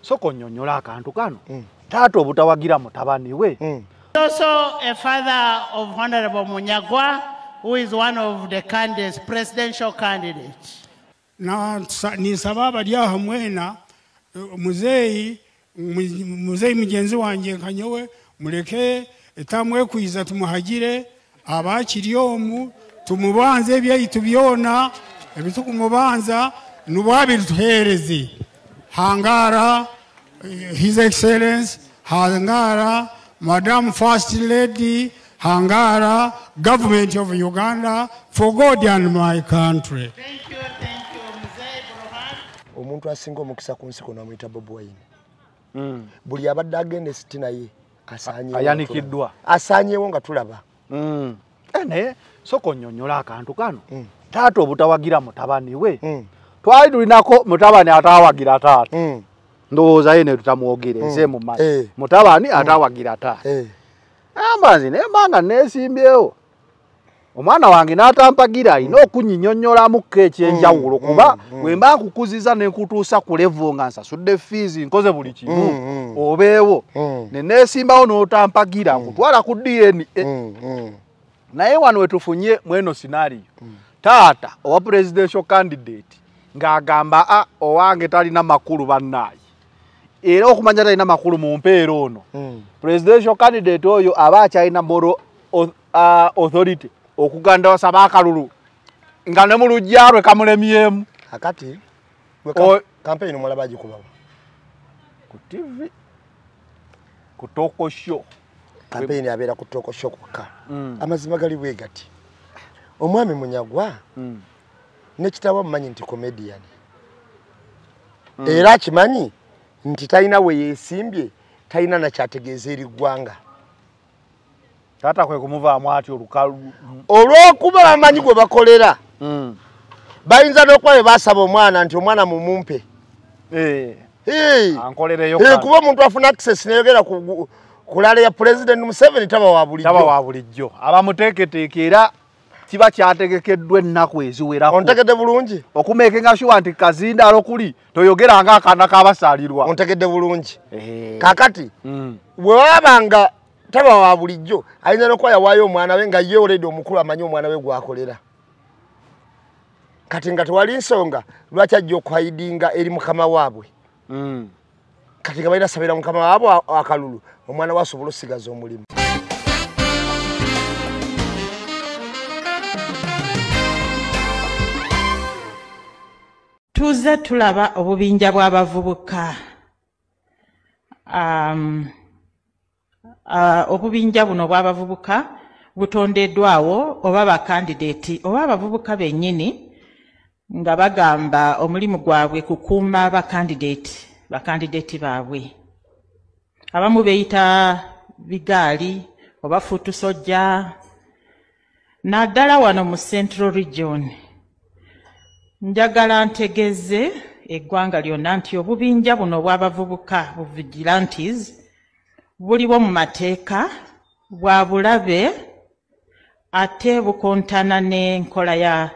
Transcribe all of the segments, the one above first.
soko nnyonnyola akantu kano taata obutawagira mutabani we. Also a father of Honorable Munyagwa, who is one of the candidates, presidential candidates. Na ni sababa dia hamwena muzeyi mugenzi wanje kanyowe muleke etamwe kuiza tumuhagire abakiryomu tumubanze ebyayitu byona ebitukumbanza nubabiri tuhereze hangara His Excellency hangara Madam First Lady hangara government of Uganda for God and my country. Thank you, Mzee Burhan. Omuntu asinga omukisa ku nsi kono amuyita Bobi Wine. Buli abadde agenda sitina ye ayanikiddwa asaanyewo nga tulaba. Naye soko nnyonnyola akantu kano taata obutawagira mutabani we. Twali tulinako mutabani atawagira taata. Ndowooza ye ne tutamwogere nze mu maaso. Mutabani atawagira taata. Ambazi naye mbanga neesimbyewo. Omwana wange n'atampagira alina okunnyinnyonnyolamuko ekyenjawulo kuba bwe mba nkukuziza ne nkutuusa ku level nga nsasudde fees nkoze buli kimu obeewo ne neesimbawo n'otampagira nkutwala ku DNA. Naye wano we tufunye mweno scenario taata owa presidential candidate ng'agamba owange talina makulu bannaayi era okumanya talina makulu mu mpeera ono presidential candidate oyo aba akyalina moral authority okuganda wasaba akalulu nga ne mu lujjalwe kamulemyemu akati campaign omulabaji kubawa ku TV ku Toko Show campaign yabeera ku Toko Show kokka amazima gali bwe gati omwami Munyagwa ne kitawa mmanyi nti comedian era kimanyi nti talina we yeesimbye talina na kyategeeza eri ggwanga tata kwe kumuvaamu ati olukalu olw'okuba bamanyi gwe bakolera bayinza n'okuba basaba omwana nti omwana mumumpe ankolereyo kuba omuntu afuna access neyogera kulala ya President Museveni taba wa bulijjo abamuteeketeeke era kiba kyategekeddwa ennaku eziwerako ontegedde bulungi okumeekenga sure nti kazindaalo kuli toyogera nga akaana kabasaalirwa ontegedde bulungi kakati bwe wabanga taba wa bulijjo ayinza n'okuba yawaayo omwana we nga ye already omukulu amanyi omwana we gwakolera kati nga tewali nsonga lwaki ajja okuhaidinga eri mukama waabwe kati nga balina sabira mukama waabwe akalulu omwana we asobola osigaza omulimu. Tuze tulaba obubinja bw'abavubuka obubinja buno bw'abavubuka butondeddwawo oba bakandidate oba abavubuka bennyini nga bagamba omulimu gwabwe kukuuma bakandidate baabwe. Abamu beeyita bigaali oba futusojja naddala wano mu Central Region. Njagala ntegeze eggwanga lyonna nti obubinja buno bw'abavubuka bu vigilantes buliwo mu mateeka bwa bulabe ate bukontana n'enkola ya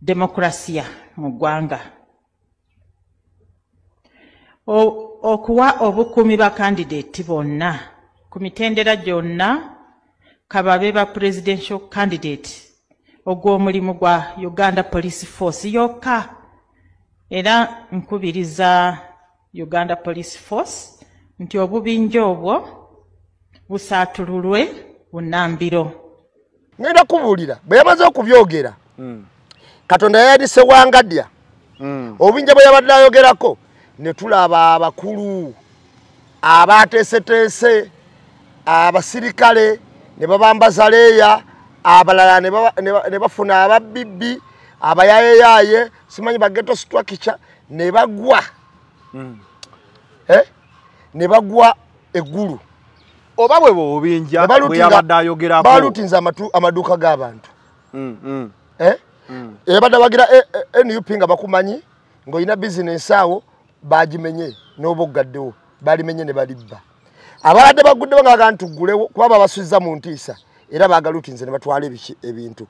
demokrasiya mu ggwanga. Okuwa obukumi ba kandidate bonna ku mitendera gyonna kababe ba presidential candidate ogw'omulimu gwa Uganda Police Force yokka era nkubiriza Uganda Police Force nti obubinja obwo busaatululwe bunambiro. Ngenda kubuulira bwe yamaze okubyogera Katonda yayadise wangadya obubinja bwe yabadde ayogerako ne tulaba abakulu abateeseteese abasirikale ne babambaza leeya abalala ne bafuna ababibbi abayayeyaye simanyi bageto structure ne bagwa ne bagwa eggulu oba bwe bubinja bwe yabadde ayogerako balutinza amaduuka g'abantu yabadde bagira NUP nga bakumanyi ng'olina bizinesi awo bagimenye n'oboggaddewo balimenye ne balibba abadde baguddewo nga bagaa ntuggulewo kuba babasubiza mu ntiisa era bagalutinze ne batwala ebintu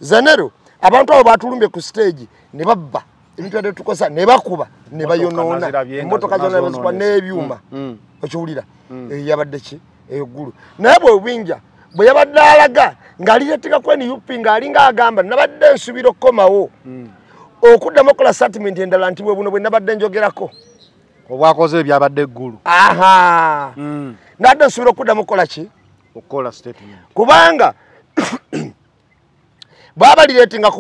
zanero abantu abo batulumbye ku stage ne babba ebintu byadde tukosa ne bakuba ne bayonoona emmotoka zonna bazikuba n'ebyuma okiwulira yabadde ki eggulu naye bwewinja bwe yabadde alaga ng'aliyetika kweni yupi ng'alinga agamba nabadde nsubira okukomawo okuddamu okola statement endala nti bwe buno bwe nabadde njogerako obwakoze ebyabadde eggulu nadde nsubira okuddamu okukola ki okukola statement kubanga bwabalireetinga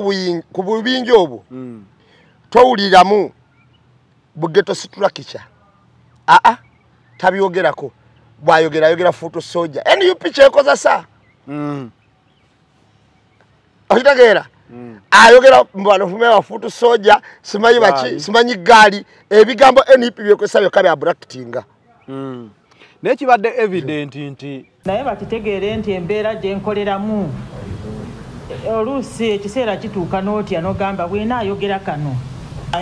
ku bubinja obwo towuliramu bugeto structure tabyogerako bwayogera foto soja NUP kyekozesa okitegeera ayogera mbanofume wa foto soja simanyi baki simanyi gaali ebigambo NUP byekozesa byokka bya bracketinga nekibadde evident nti naye bakitegeere nti embeera gye nkoleramu oluusi ekiseera kituuka n'otya n'ogamba bwena ayogera kano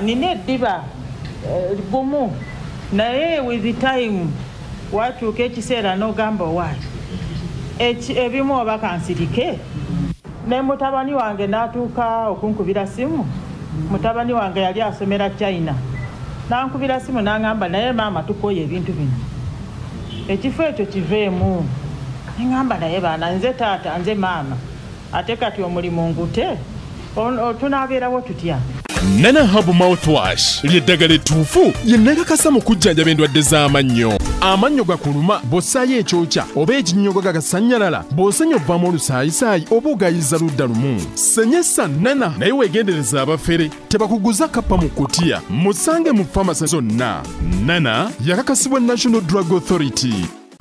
nina eddiba gumu naye with the time watuuka ekiseera n'ogamba owaaki ebimu oba kansirike ne mutabani wange n'atuuka okunkubira simu mutabani wange yali asomera China n'ankubira simu n'angamba naye maama tukoye ebintu bino ekifo ekyo kiveemu ngamba naye baana nze taata nze maama ate kati omulimu ngute tunaabeerawo tutya Nana Herbal Mouthwash lyeddagala ettuufu lye nnakakasa mu kujjanjaba endwadde z'amannyo. Amannyo gakuluma bw'ossaayo ekyokya oba ekinnyogo gagasanyalala bw'osenya ovaamu olusaayisaayi oba ogayiza ludda lumu. Senyesa Nana naye weegendereza abafere tebakuguza kappa mu kkutiya musange mu famasi zonna. Nana yakakasibwa National Drug Authority.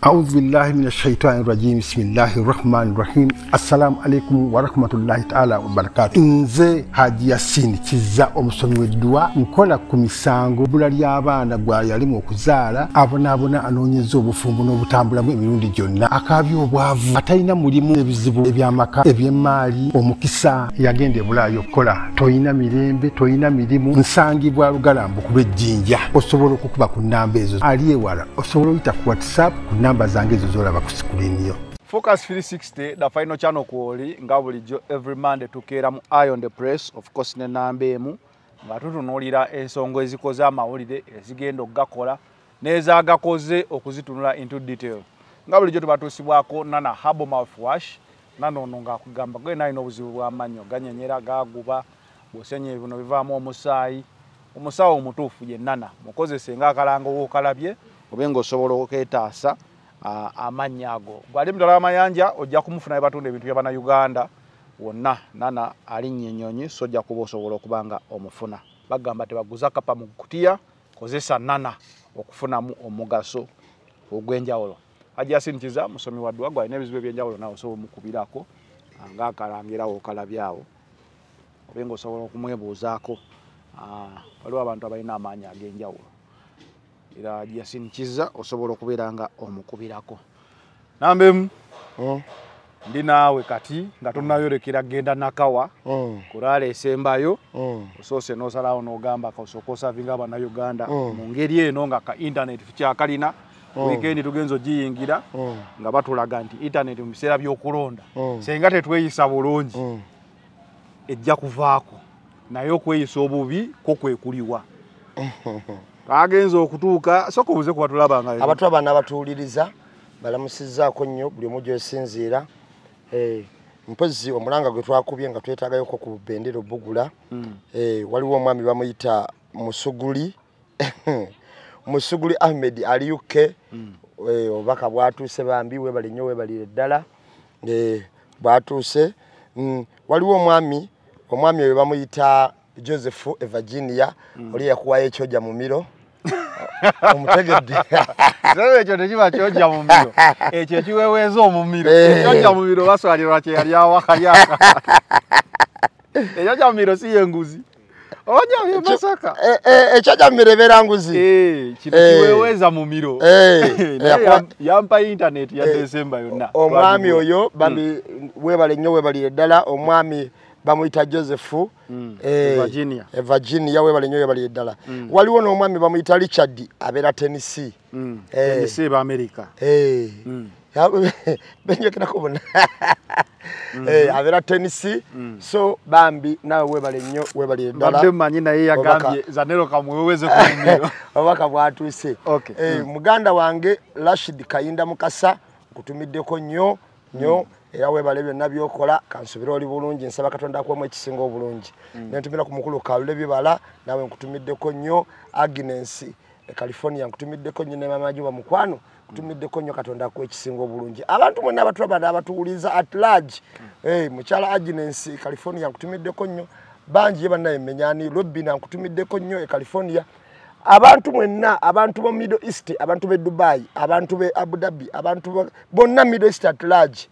أعوذ بالله من الشيطان الرجيم بسم الله الرحمن الرحيم السلام عليكم ورحمة الله تعالى وبركاته nze Haji Yasin kiza omusomi w'eddwa nkola ku misango bula ly'abaana gwa yalimu okuzaala abonaabona anoonyeza obufumbo n'obutambulamu emirundi gyonna akaabya obwavu atalina mulimu ebizibu eby'amaka eby'emmaali omukisa yagenda ebulaayo okukola toyina mirembe toyina mirimu nsangibwa lugalambu kuba ejjinja osobola okukuba ku nnamba ezo ali ewala osobola oyita ku WhatsApp ku namba zange ezo zolaba ku screen yo. Focus 360 the final channel kwoli nga bulijjo every Monday tukeera mu Eye on the Press of course ne namba emu nga tutunuulira ensonga ezikoze amawulire ezigenda okugakola n'ezaagakoze okuzitunula into detail nga bulijjo tubatuusibwako Nana Herbal Mouthwash Nana ono ng'akugamba gwe nalina obuzibu bw'amannyo ganyenyera gaaguba bw'osenye bino bivaamu omusaayi omusaawo omutuufu ye Nana mukozese ng'akalango w'okalabye obe ng'osobola okeetaasa amanya ago gwali mdala amayanja ojja kumufuna ebatunda ebintu by'abana Uganda wonna Nana ali nnyonyonyi sojja kuba osobola okubanga omufuna bagamba tebaguza kapa mu kutiya kozesa Nana okufunamu omugaso ogw'enjawulo. Haji Yasin Kiza musomi wa ddwa gwalina ebizibu eby'enjawulo nawe osobola omukubirako ng'akalangirawo okalabyawo obe ng'osobola okumwebuuzaako waliwo abantu abalina amaanyi ag'enjawulo era Haji Yasin Kiza osobola okubeera nga omukubirako. Nambemu ndi naawe kati nga tonnayolekera genda Nakawa kulaala esembayo osoose n'osalawo n'ogamba kasooka osavinga Abannayuganda mu ngeri eno nga ka internet tukyakalina weekend tugenzo giyingira nga batulaga nti internet mu biseera by'okulonda senga tetweyisa bulungi ejja kuvaako naye okweyisa obubi ko kwekuliwa agenza okutuuka soko buze kuba tulabanga abantu abana batuuliriza balamusizzaako nnyo buli omu gy'osinziira mpozi omulanga gwe twakubye nga twetaagayo ko ku bendera Bugula waliwo omwami bamuyita Musuguli Musuguli Ahmed Aliyuke obaka bwatuuse bambi webali nnyo webalire ddala bwatuuse waliwo omwami oyo bamuyita Joseph Virginia oli yakuwayo ekyoja mu miro omutegedde ekyo tekiba kyojja mu miro ekyo kiweweeza omumiro ekyojja mu miro baswalirwa kye yali awakalyaka ekyojja mu miro si yenguzi onya Masaka ekyoja mu miro ebeera nguzi kino kiweweeza mu miro yampa internet ya Desemba yonna omwami oyo bambi webale nnyo webalire ddala omwami bamuyita Joseph Virginia webale nnyo webalire ddala waliwo n'omwami bamuyita Richard abeera Tennessee Tennessee ba America benjekera kubona abera tenisi so bambi nawe webale nnyo webale ddala badde manyi naye yagambye Zanero kamweweze kumiro obaka bwatwise muganda wange Rashid Kayinda Mukasa kutumiddeko nnyo era webale byonna byokola kansubira oli bulungi nsaba Katonda akwemu ekisinga obulungi nentumira ku mukulu Kalule Bibala nawe nkutumiddeko nnyo Agnes California nkutumiddeko nnyo ne mama Juba Mukwano kutumiddeko nnyo Katonda akwemu ekisinga obulungi abantu mwenna abatulaba abatuwuliza at large mukyala Agnes California nkutumiddeko nnyo banji ye bannaye menyani Robina nkutumiddeko nnyo California abantu mwenna abantu bo Middle East abantu be Dubai abantu be Abu Dhabi abantu bonna Middle East at large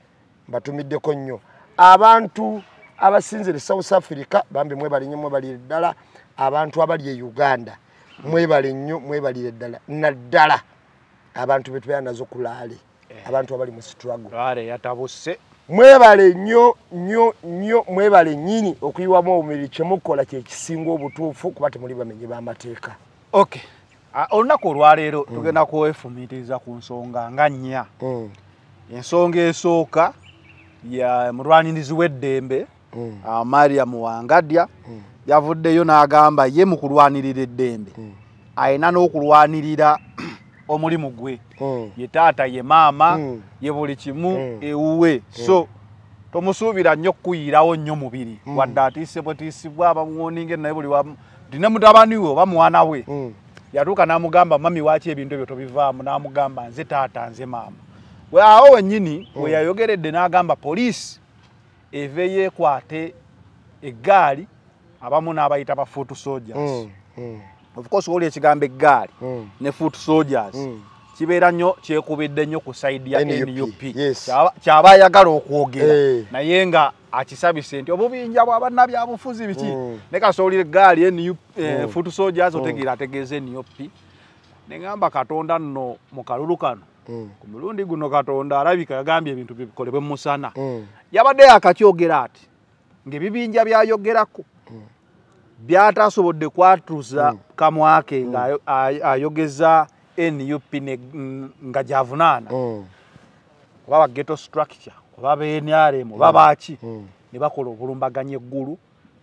batumiddeko nnyo abantu abasinzire South Africa bambi mwebali nnyo mwebali ddala abantu abali e Uganda mwebali nnyo mwebali ddala naddala abantu betubya nazo kulale abantu abali mu struggle yatabuse mwebale nnyo mwebale nnyini okuyiwamu omubiri kyemukola kyekisinga obutuufu kuba temuli bamenyi b'amateeka. Okay. Olunaku olwaleero tugenda kwefumiitiriza ku nsonga nga nnya. Ensonga esooka ya mulwanirizi w'eddembe Mariam Wangadya yavuddeyo n'agamba ye mu kulwanirira eddembe ayina n'okulwanirira omulimu gwe ye taata ye maama ye buli kimu ewuwe so tomusuubira nnyo kuyirawo nnyo mubiri wadde atiisibwa abamuwoninge naye buli wamu dine mutabani we oba mwana we yatuuka n'amugamba mami waaki ebintu ebyo tobivaamu n'amugamba nze taata nze maama awo wennyini we yayogeredde n'agamba poliisi eve yeekwate eggaali abamu n'abayita ba foot soldiers of course oli ekigambo eggaali ne foot soldiers kibeera nnyo kyekubidde nnyo ku side ya NUP kyaba ayagala okwogera naye nga akisabise nti obubinja bw'abanna byabufuzi biki ne kasoolira eggaali NUP foot soldiers otegeera ategeeza NUP ne ngamba Katonda nno mu kalulu kano ku mulundi guno Katonda alabika yagambye ebintu bikolebwe mu musana yabadde akakyogera ati ng'ebibinja byayogerako byatasobodde kwatuza kamwake nga ayogeza NUP nga javunaana oba ghetto structure oba BNRM oba baaki ne bakola obulumbaganya eggulu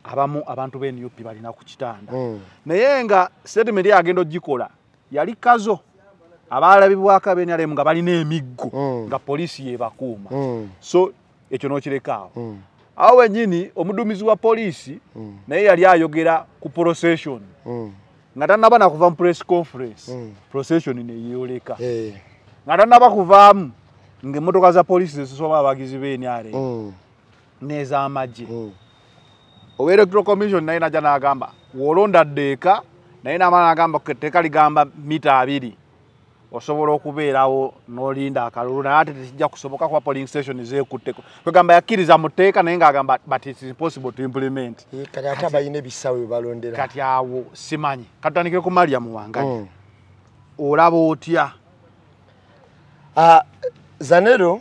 abamu abantu b'NUP balina ku kitanda naye nga statement yagenda ogikola yali kazo abalabibwako BNRM nga balina emiggo nga poliisi yebakuuma so ekyo n'okireka awo wennyini omuduumizi wa poliisi naye yali ayogera ku procession nga tannaba nakuva mu press conference procession neyoleka nga tannaba kuvaamu ng'emmotoka za poliisi zisoba abagizi b'NRM n'ez'amagye owa-electoral commission naye najja n'agamba w'olonda ddeeka naye n'amala n'agamba etteeka ligamba mita 2 osobola okubeerawo n'olinda akalulu naye ate tekijja kusoboka kuba polling station zeekutteko kwegamba yakkiriza mu tteeka naye ng'agamba but it is impossible to implement kati ate abalina ebisawo bye balondera kati awo simanyi katutandikire ku Mariam Wangadya olaba otya Zanero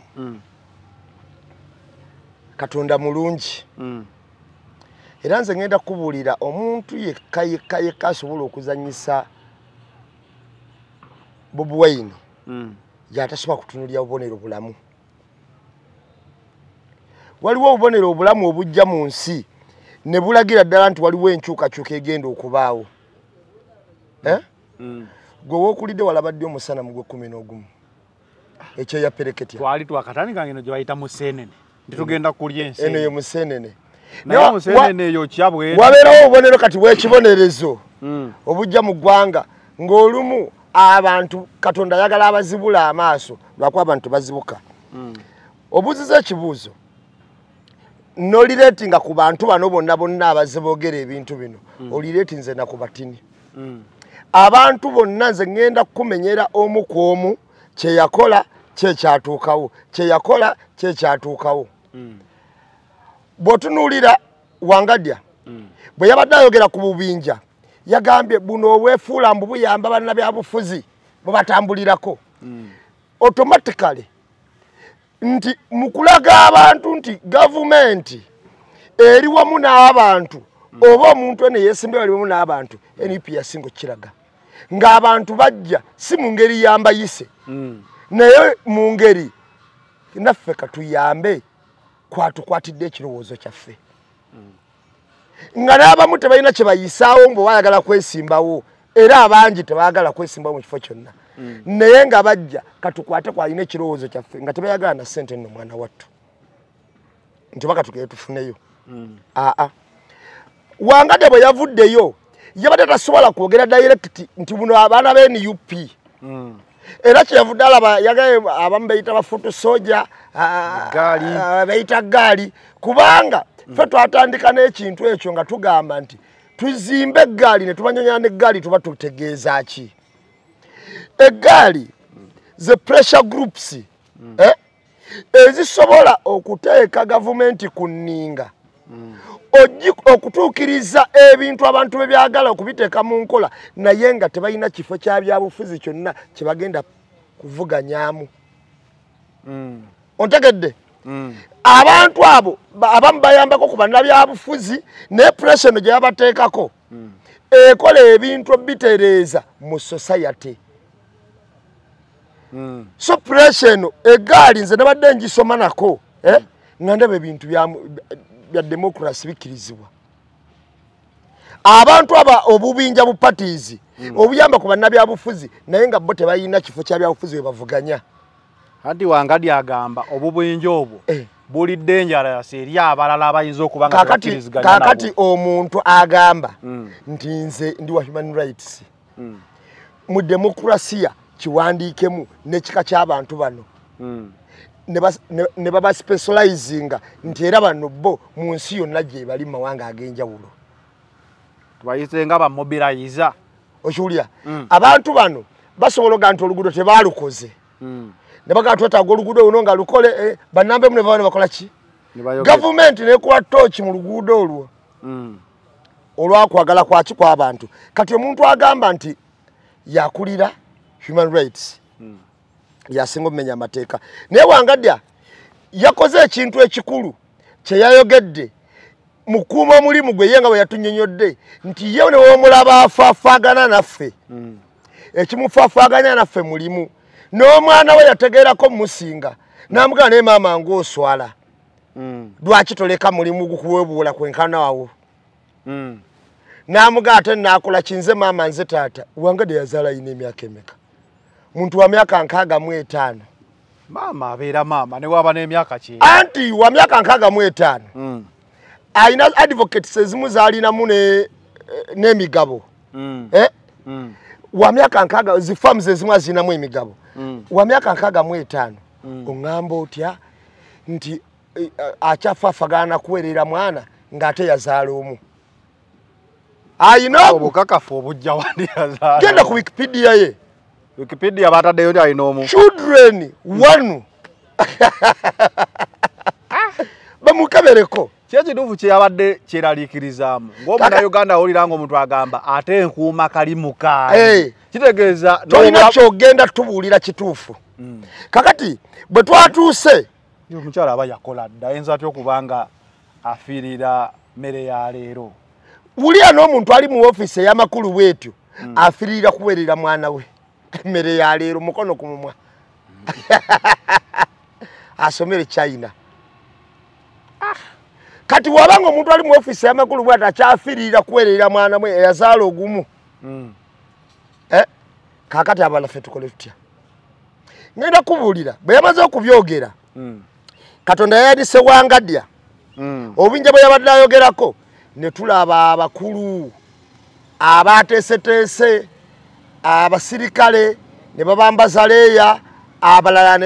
Katonda mulungi era nze ngenda kubuulira omuntu yekka asobola okuzanyisa Bobi Wine yatasobola kutunulya obubonero obulamu waliwo obubonero obulamu obujja mu nsi ne bulagira ddala nti waliwo enkyukakyuka egenda okubaawo gwe wookulidde walabadde omusana mu gwe 11 ekyo yapereketya twali twakatandika ngeno gye bayita museenene ntitugenda kulya ensi eno ye museenene naye museenene eyo kyabwe wabeerawo obubonero kati bw'ekibonerezo obujja mu ggwanga ng'olumu abantu Katonda yagala abazibula amaaso lwakuba abantu bazibuka obuziza ekibuuzo nolireetinga ku bantu bano bonna abaziboogera ebintu bino olireetinze na ku batini abantu bonna nze ngenda kumenyera omu ku omu kyeyakola kyekyatuukawo kyeyakola kyekyatuukawo bw'otunuulira Wangadya bwe yabadde ayogera ku bubinja yagambye buno obwefuula mbu buyamba banna byabufuzi bubatambulirako automatically nti mukulaga abantu nti gavumenti eri wamu n'abantu oba omuntu ene yeesimbe wali wamu n'abantu NUP yasinga okiraga ng'abantu bajja si mu ngeri yambayise naye mu ngeri naffe katuyambe kwatukwatidde ekirowoozo kyaffe nga n'abamu tebalina kye bayisaawo mbu bayagala kwesimbawo era abangi tebaagala kwesimbawo mu kifo kyonna naye nga bajja katukwate kwalina ekirowoozo kyaffe nga tebayagala na ssente nno mwana wattu nti baka tugere tufuneyo Wangadya bwe yavuddeyo yabadde tasobola kwogera direct nti buno abaana be NUP era kyeyavudde alaba yagaye abamu bayita bafutu soja bayita gaali kubanga ffe twatandika n'ekintu ekyo nga tugamba nti tuzimbe eggaali ne tubanyonya n'eggaali tuba tutegeeza ki eggaali the pressure groups ezisobola okuteeka gavumenti ku nninga okutuukiriza ebintu abantu bye byagala okubiteeka mu nkola naye nga tebalina kifo kya byabufuzi kyonna kye bagenda kuvuganyaamu ontegedde abantu abo abamu bayambako ku bannabyabufuzi ne pressure gye yabateekako ekola ebintu bitereeza mu society so pressure egaali nze nabadde ngisoma nako nga ndaba ebintu bya democracy bikirizibwa abantu aba obubinja bu parties obuyamba ku bannabyabufuzi naye nga bo tebalina kifo kya byabufuzi bavuganya hadi Wangadya agamba obubinja obwo buli dangerous eri abalala abayinza okuba nga bakiriziganya nabo kakati omuntu agamba nti nze ndi wa human rights mu demokrasiya kiwandiikemu n'ekika ky'abantu bano ne baba specializing nti era bano bo mu nsi yonna gye bali mawanga ag'enjawulo tubayise ba mobilizer okiwulira abantu bano basobola oga nti oluguudo tebaalukoze ne bagaa twetaaga oluguudo luno nga lukole bannambe mu ne baba ne bakola ki gavumenti neekuwa tooki mu luguudo olwo olwakwagala kwaki kw'abantu kati omuntu agamba nti yakulira human rights yasinga omenya amateeka naye Wangadya yakoze ekintu ekikulu kye yayogedde mukuuma omulimu gwe ye nga bwe yatunyonyodde nti ye ne w'omulaba afaafaagana naffe ekimufaafaaganya naffe mulimu n'omwana we yategeerako musinga n'amugana naye maama ng'oswala lwaki toleka mulimu gukuweebuula kwenkana wawo n'amugana ate naakola kinze maama nze taata Wangadya yazaala ayina emyaka emeka muntu wa myaka 65 mama abeera mama ne waba n'emyaka ki anti wa myaka 65 ayina advocates ezimu zaalinamu n'emigabo wa myaka 60 zi farms ezimu azinamu emigabo wa myaka 65 oŋŋamba otya nti akyafaafagana kuweerera mwana ng'ate yazaala omu ayina obukakafu obujja wandi yazaala genda ku Wikipedia ye Wikipedia bataddeyo ndi ayina omu children wanu bamukebereko kyekituufu kyeyabadde kyeraliikirizaamu ng'omunnayuganda awulira ng'omuntu agamba ate enkuuma kalimu kaali kitegeeza tolina kyogenda tubuulira kituufu kakati bwe twatuuse omukyala aba yakola dda ayinza atya okubanga afiirira mmere ya leero wuliya n'omuntu ali mu ofiisi ey'amakulu bwetyo afiirira kuweerera mwana we mmere ya leero mukono ku mumwa asomere China kati wabanga omuntu ali mu ofiisi y'amakulu bw'ati akyafiirira kuweerera mwana mwe eyazaala ogumu kakati abala ffe tukole tutya ngenda kubuulira bwe yamaze okubyogera Katonda yayadise Wangadya obinja bwe yabadde ayogerako ne tulaba abakulu abateeseteese abasirikale ne babambaza leeya abalala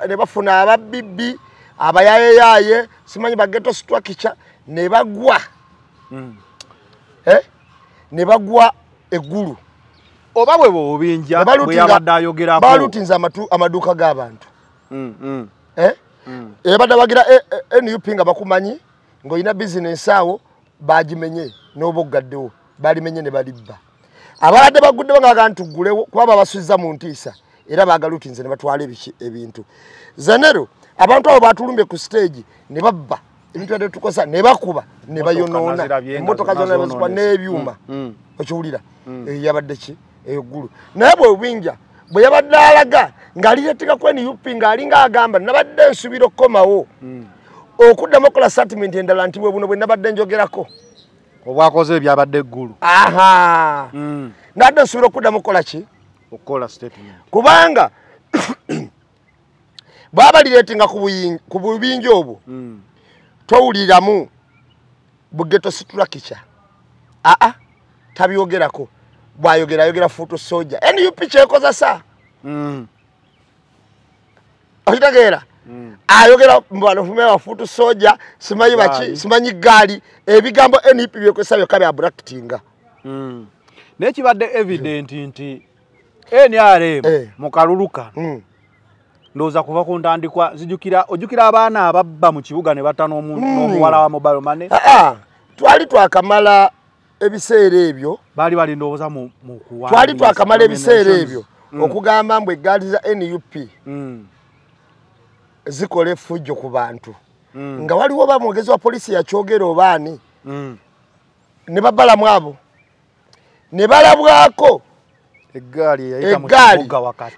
ne bafuna ababibbi abayayeyaye simanyi bageto structure ne bagwa ne bagwa eggulu oba bwe bobinja bwe yabadde ayogerako balutinza amaduuka g'abantu yabadde bagira NUP nga bakumanyi ng'olina bizinesi awo bagimenye n'oboggaddewo balimenye ne balibba abadde baguddewo nga ntuggulewo kuba babasubiza mu ntiisa era bagalutinze ne batwala ebintu zanero abantu abo batulumbye ku stage ne babba ebintu byadde tukosa ne bakuba ne bayonoona emmotoka zonna bazikuba n'ebyuma okiwulira yabadde ki eggulu naye bwe obinja bwe yabadde alaga ng'alireeteka ku NUP ng'alinga agamba nabadde nsubira okukomawo okuddamu okola statement endala nti bwe buno bwe nabadde njogerako obwakoze byabadde eggulu nabadde nsubira okuddamu okukola ki okukola statement kubanga bwaba lireetinga ku bubinja obwo towuliramu bugeto structure tabyogerako bwayogera foto soja NUP kyekozesa okitegeera ayogera mbanofumewa foto soja simanyi baki simanyi gaali ebigambo NUP byekozesa byokka bya bracketinga nekibadde evident nti NRM mu kalulu kano ndoza kuva ku ntandikwa ojjukira abaana ababba mu kibuga ne batta n'omuwala wa mobile money twali twakamala ebiseera ebyo bali ndowooza mu kuwa twali twakamala ebiseera ebyo okugamba mbwe eggaali za NUP zikola effujjo ku bantu nga waliwo bamwogezi wa polisi yakyogera obaani ne babalamu abo ne balabwako eggaali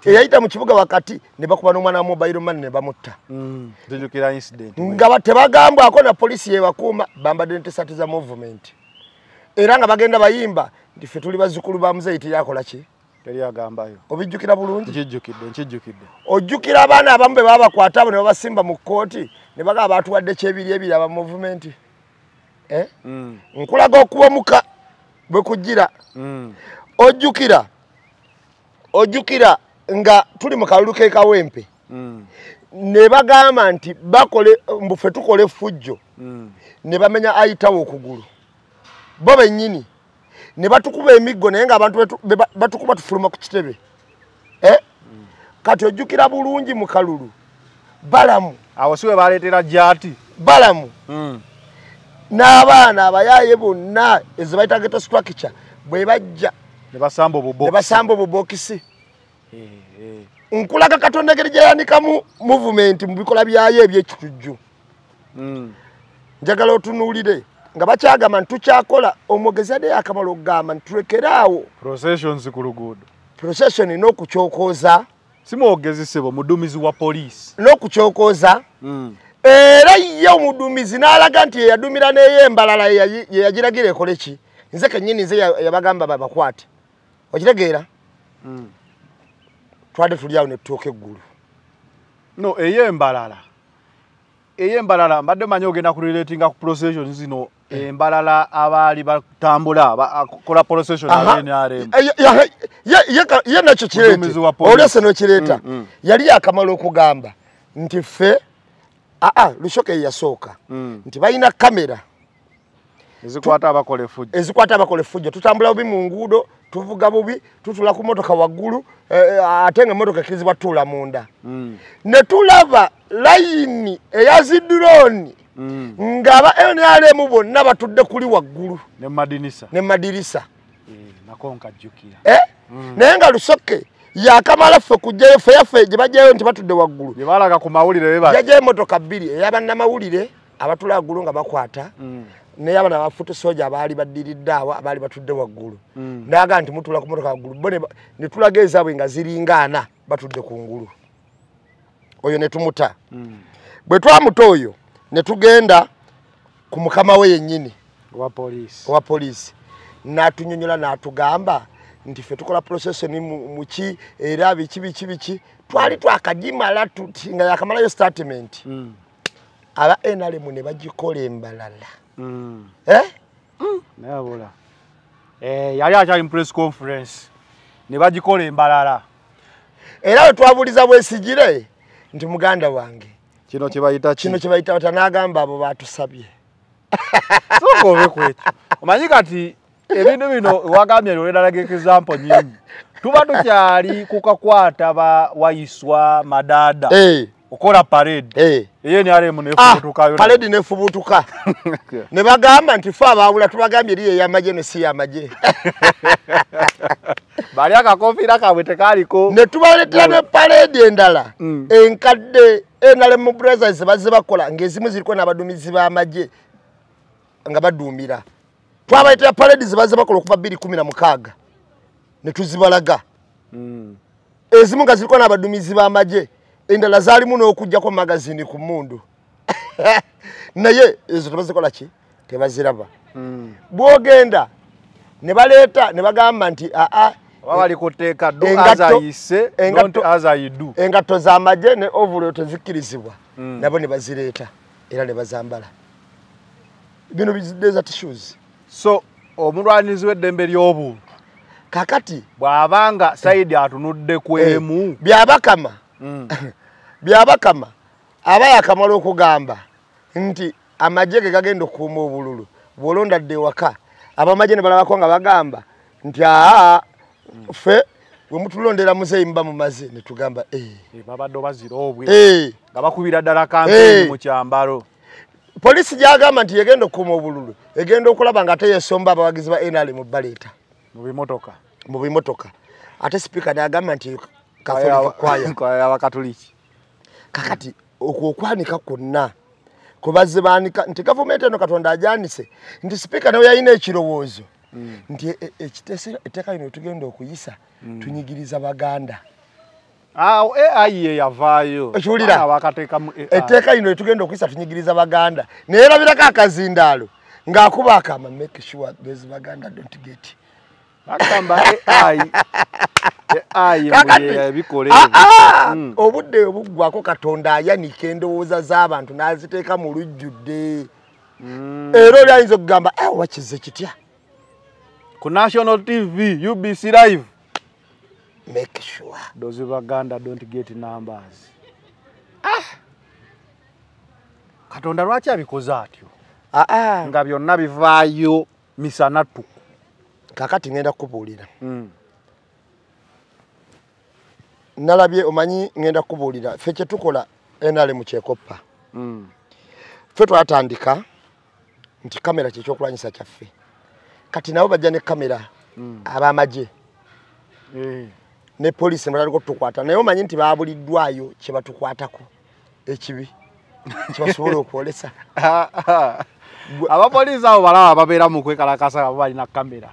eyayita mu kibuga wakati ne bakuba n'omwana wa mobile money ne bamutta tujjukira incident nga tebagambwako na polisi yebakuuma bambadde ntisati za movement era nga bagenda bayimba nti ffe tuli bazzukulu ba muzeeyi teryakola ki teryagambayo obijjukira bulungi nkijjukidde ojjukira abaana abamu be baba bakwata abo ne babasimba mu kkooti ne bagamba batuwadde kyebiri aba movement nkulaga okuwomuka bwe kujjira ojjukira nga tuli mu kalulu ke Kawempe ne bagamba nti bakole mbufe tukole effujjo ne bamenya ayitawo okugulu bo bennyini ne batukuba emiggo naye ng'abantu batukuba tufuluma ku kitebe kati ojjukira bulungi mu kalulu balamu awo siwe baleetera jati balamu n'abaana abayaaye bonna ezo bayita ghetto structure bwe bajja ne basamba obubokisi nkulaga Katonda engeri gye yandikamu movement mu bikola byayo eby'ekitujju njagala otunuulire nga bakyagamba nti tukyakola omwogezi adde yakamala okugamba nti tulekeraawo processions ku luguudo procession n'okukyokooza si mwogezi sebo muduumizi wa poliisi n'okukyokooza era ye omuduumizi n'alaga nti yeyadumira n'eyembalala yeyagiragira ekole ki nze kennyini nze yabagamba babakwate okitegeera twadde tuli awo ne tutuuka eggulu no eyembalala mbadde manyi ogenda ku relatinga ku procession zino embalala abaali batambula akola procession NRM ye nakyo kireeta olwese nokireeta yali yakamala okugamba nti ffe Lushoke yasooka nti balina kamera ezikwata abakola effujjo tutambula bubi mu nguudo tuvuga bubi tutula ku motoka waggulu ate nga motoka kirizibwa tuula munda ne tulaba layini eyaziduroni ng'aba NRM bonna batudde kuli waggulu ne madirisa naye nga Lushoke yakamala ffe kujjayo ffe gye bajjayo nti batudde waggulu yajjayo emotoka bbiri ey'abannamawulire abatula waggulu nga bakwata naye abana bafuta soja abaali baddiridde awo abaali batudde waggulu naga nti mutula ku motoka waggulu bo ne tulaga ezaabwe nga ziringa ana batudde ku ngulu oyo ne tumuta bwe twamuta oyo ne tugenda ku mukama we yennyini wa poliisi n'atunyonyola n'atugamba nti ffe tukola procession muki era biki twali twakagimala tuti nga yakamalayo statement aba NRM ne bagikola embalala nayabula yali akyali mu press conference ne bagikola embalala era we twabuliza Bwesigire nti muganda wange kino kye bayita batanagamba abo batusabye sokobe kwekyo omanyi kati ebintu bino wagambye olwedalaga example nyingi tuba tukyali kukakwata wayiswa madada okola parade NRM nefubutuka parade nefubutuka ne bagamba nti fa abawula tubagambye eriye yamaje ne si yamaje bali akakofira kabwe tekaliko ne tubaletera ne parade endala enkadde NRM brothers bazze bakola ngezimu ziriko n'abadumizi b'amaje nga badumira twabaletera parade zibazze bakola okuva 2016 ne tuzibalaga ezimu nga ziriko n'abadumizi b'amagye endala zaalimu n'okuggyako magazini ku mundu naye ezo tebazikola ki tebaziraba bw'ogenda ne baleeta ne bagamba nti bali kuteeka do azayise don't azayidu engatto z'amagye ne ovulo tezikkirizibwa nabo ne bazireeta era ne bazambala bino desert shoes so omulwanizi w'eddembe ly'obuntu kakati bw'abanga Saidi atunudde kwemu byabakama byabakama aba yakamala okugamba nti amagye ge gagenda okuuma obululu bw'olondadde ewaka abamagye ne balabako nga bagamba nti fe bwe mutulondera muzeeyi muba mumaze ne tugamba babadde bazira obwe nga bakubira ddala kampeni mu kyambalo polisi gyagamba nti yegenda okuuma obululu egenda okulaba nga ate yesomba abawagizi ba NRM mu baleeta mu bimotoka ate sipiika n'agamba nti kwaya abakatoliki kakati okwanika kwonna kubazze baanika nti gavumenti eno Katonda ajanise nti sipiika nawe yalina ekirowoozo nti etteeka lino tugenda okuyisa tunyigiriza Baganda AI yavaayo etteeka lino tugenda okuyisa tunyigiriza Baganda naye erabirako akazindaalo ng'akuba akama make sure those Baganda don't get akamba AI bikole obudde obuggwako Katonda ayanika endowooza z'abantu n'aziteeka mu lujjudde era oli ayinza okugamba wakize kitya ku National TV UBC Live make sure those Baganda don't get numbers Katonda lwaki abikoze atyo nga byonna bivaayo misana tuku kakati ngenda kukubuulira nalabye omanyi ngenda kukubuulira ffe kye tukola NRM kyekoppa ffe twatandika nti kamera kyekyokulwanyisa kyaffe kati nabo bajja ne kamera ab'amagye ne polisi mulaliko tukwata naye omanyi nti baabuliddwayo kye batukwatako ekibi kibasobola okwolesa abapoliisi abo balaba babeera mu kwekalakasa abo balina kamera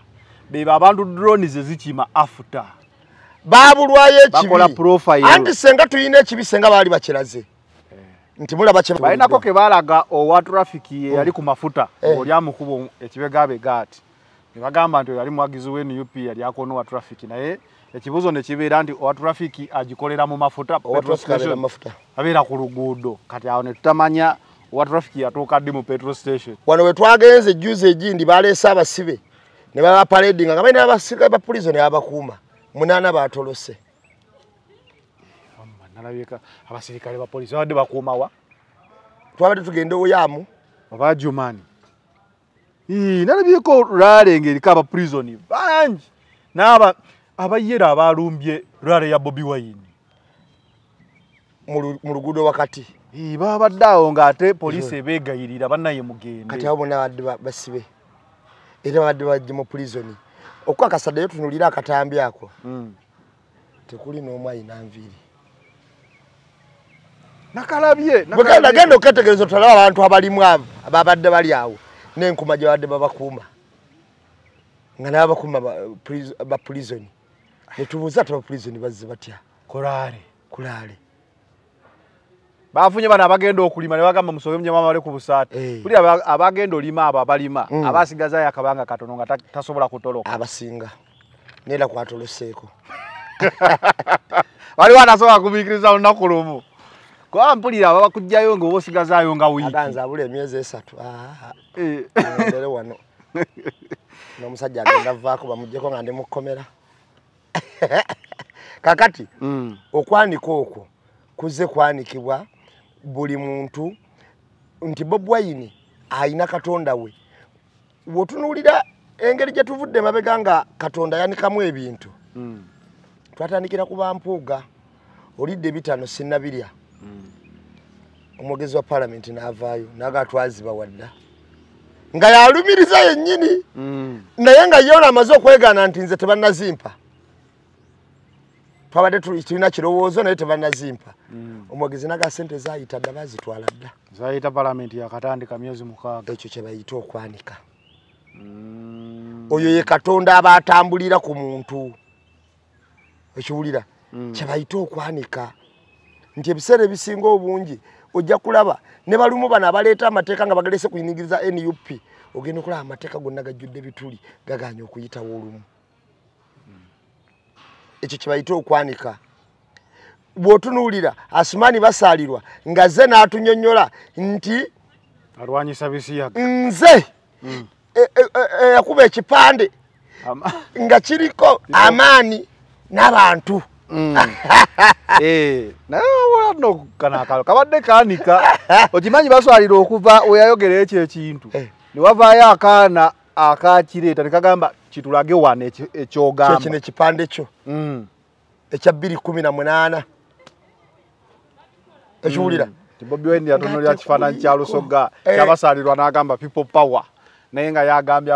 beba abantu drone ze zikima after baabulwayo ekibi anti senga tuyina ekibi senga baali bakiraze nti mulaba kye balinako ke baalaga owa traffic yali ku mafuta oli amukubo ekibegabega ati ne bagamba nti yali muwagizi w'NUP yali akono wa traffic naye ekibuzo ne kibeera nti owa traffic agikolera mu mafuta abeera ku luguudo kati awo ne tutamanya owa traffic yatuuka ddi mu petrol station wano we twagenze juice egindi baleese abasibe ne baba parading nga balina abasirikale ba prison abakuuma 8 baatolose nalabika abasirikale ba polisi abadde bakuuma wa twabadde tugenda oyamu oba Jumani nalabyeko rale ng'eriko aba prison bangi n'aba abayera abalumbye rale ya Bobi Wine mu luguudo wakati babadde awo ng'ate polisi ebeegayirira bannaye mugende kati abo bonna badde basibe era badde bajje mu prison okwakasaddeyo tunulira akatambi ako tekuli n'omu ayina nviiri nakalabye genda oketegereza otwala abantu abalimu abo ababadde bali awo n'enkuma gye badde babakuuma nga n'abakuuma ba prison ne tubuuza ati ba prison bazze batya kulaale bafunye bana abagenda okulima ne bagamba musobe mnyama bale ku busaati kuli abagenda olima abo abalima abasigaza yakabanga katono nga tasobola kutoloka abasinga nera kwatoloseeko wali wanasobola kubikiriza olunaku lumu kwa mpulira baba kujjayo nga obosigazayo nga wiiki aganza abule emyezi 3 ndere wano n'omusajja agenda vaako bamujjeko nga ndi mu kkomera kakati okwanika okwo kuze kwanikibwa buli muntu nti Bobi Wine ayina Katonda we wotunuulira engeri gye tuvudde mabega nga Katonda yanikamu ebintu twatandikira ku bampuuga olidde bitano sinnabirya omwogezi wa parliament n'avaayo naga twaziba wadda nga yalumiriza yennyini naye nga yona amaze okwegana nti nze tebannazimpa twabadde tulina kirowoozo naye tebannazimpa omwogezi naga sente zayita dda bazitwala dda zayita parliament yakatandika myezi 6 ekyo kye bayita okwanika oyo ye Katonda aba atambulira ku muntu ekiwulira kyebayita okwanika nti ebiseera ebisinga obungi ojja kulaba ne balumu bano abaleeta amateeka nga bagalese kuyinigiriza NUP ogenda okulaba amateeka gonna gajjudde bituli gaganye okuyitawo olumu ekyo kyebayita okwanika bw'otunuulira Asumani Basaalirwa nga ze n'atunyonnyola nti alwanyisa bisiyaga nze yakuba ekipande nga kiriko amaani n'abantu no kanakalo kabadde kanika okimanyi Basaalirwa okuva oyayogera ekyo ekintu ne wavaayo akaana akakireeta ne kagamba kitulage wano ekyogamba kino ekipande kyo ekya 2018 ekiwulira Bobi Wine yatunulira kifaananyi kya Lusoga ky'Abasaalirwa n'agamba people power naye nga yagambye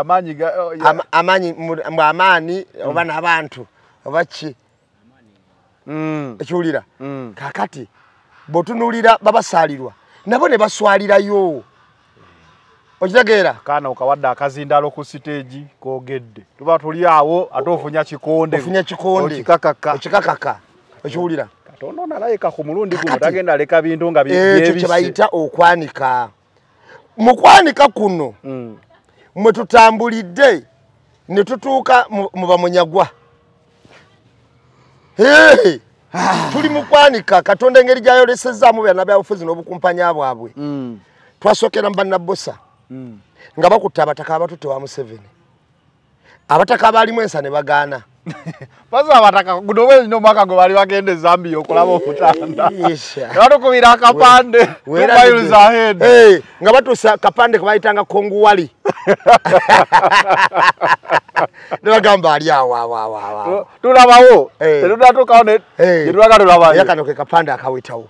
amaanyi oba n'abantu oba ki ekiwulira kakati bw'otunuulira Babasaalirwa nabo ne baswalirayo okitegeera kaana okawadde akazindalo ku siteegi koogedde tuba tuli awo ate ofunya kikonde okikakaka ekiwulira Katonda nalayika ku mulundi guno tagenda aleka bintu nga ekyo kye bayita okwanika mu kwanika kuno mwe tutambulidde ne tutuuka mu Bamunyagwa tuli mu kwanika Katonda engeri gy'ayolesezaamu bannabyabufuzi n'obukumpanya bwabwe twasokera mu bannabosa nga bakutte abataka abatutte wa Museveni abataka abaalimu ensa ne bagaana Paza abataka guno wezi no mwaka gwe bali bagende Zambia okulaba omutanda batukubira akapande miles ahead nga batuusa akapande kebayitanga konguwali ne bagamba ali awo tulabawo tetudatuukawo ne tetulaga tulabayo yakano ke kapande akawitawo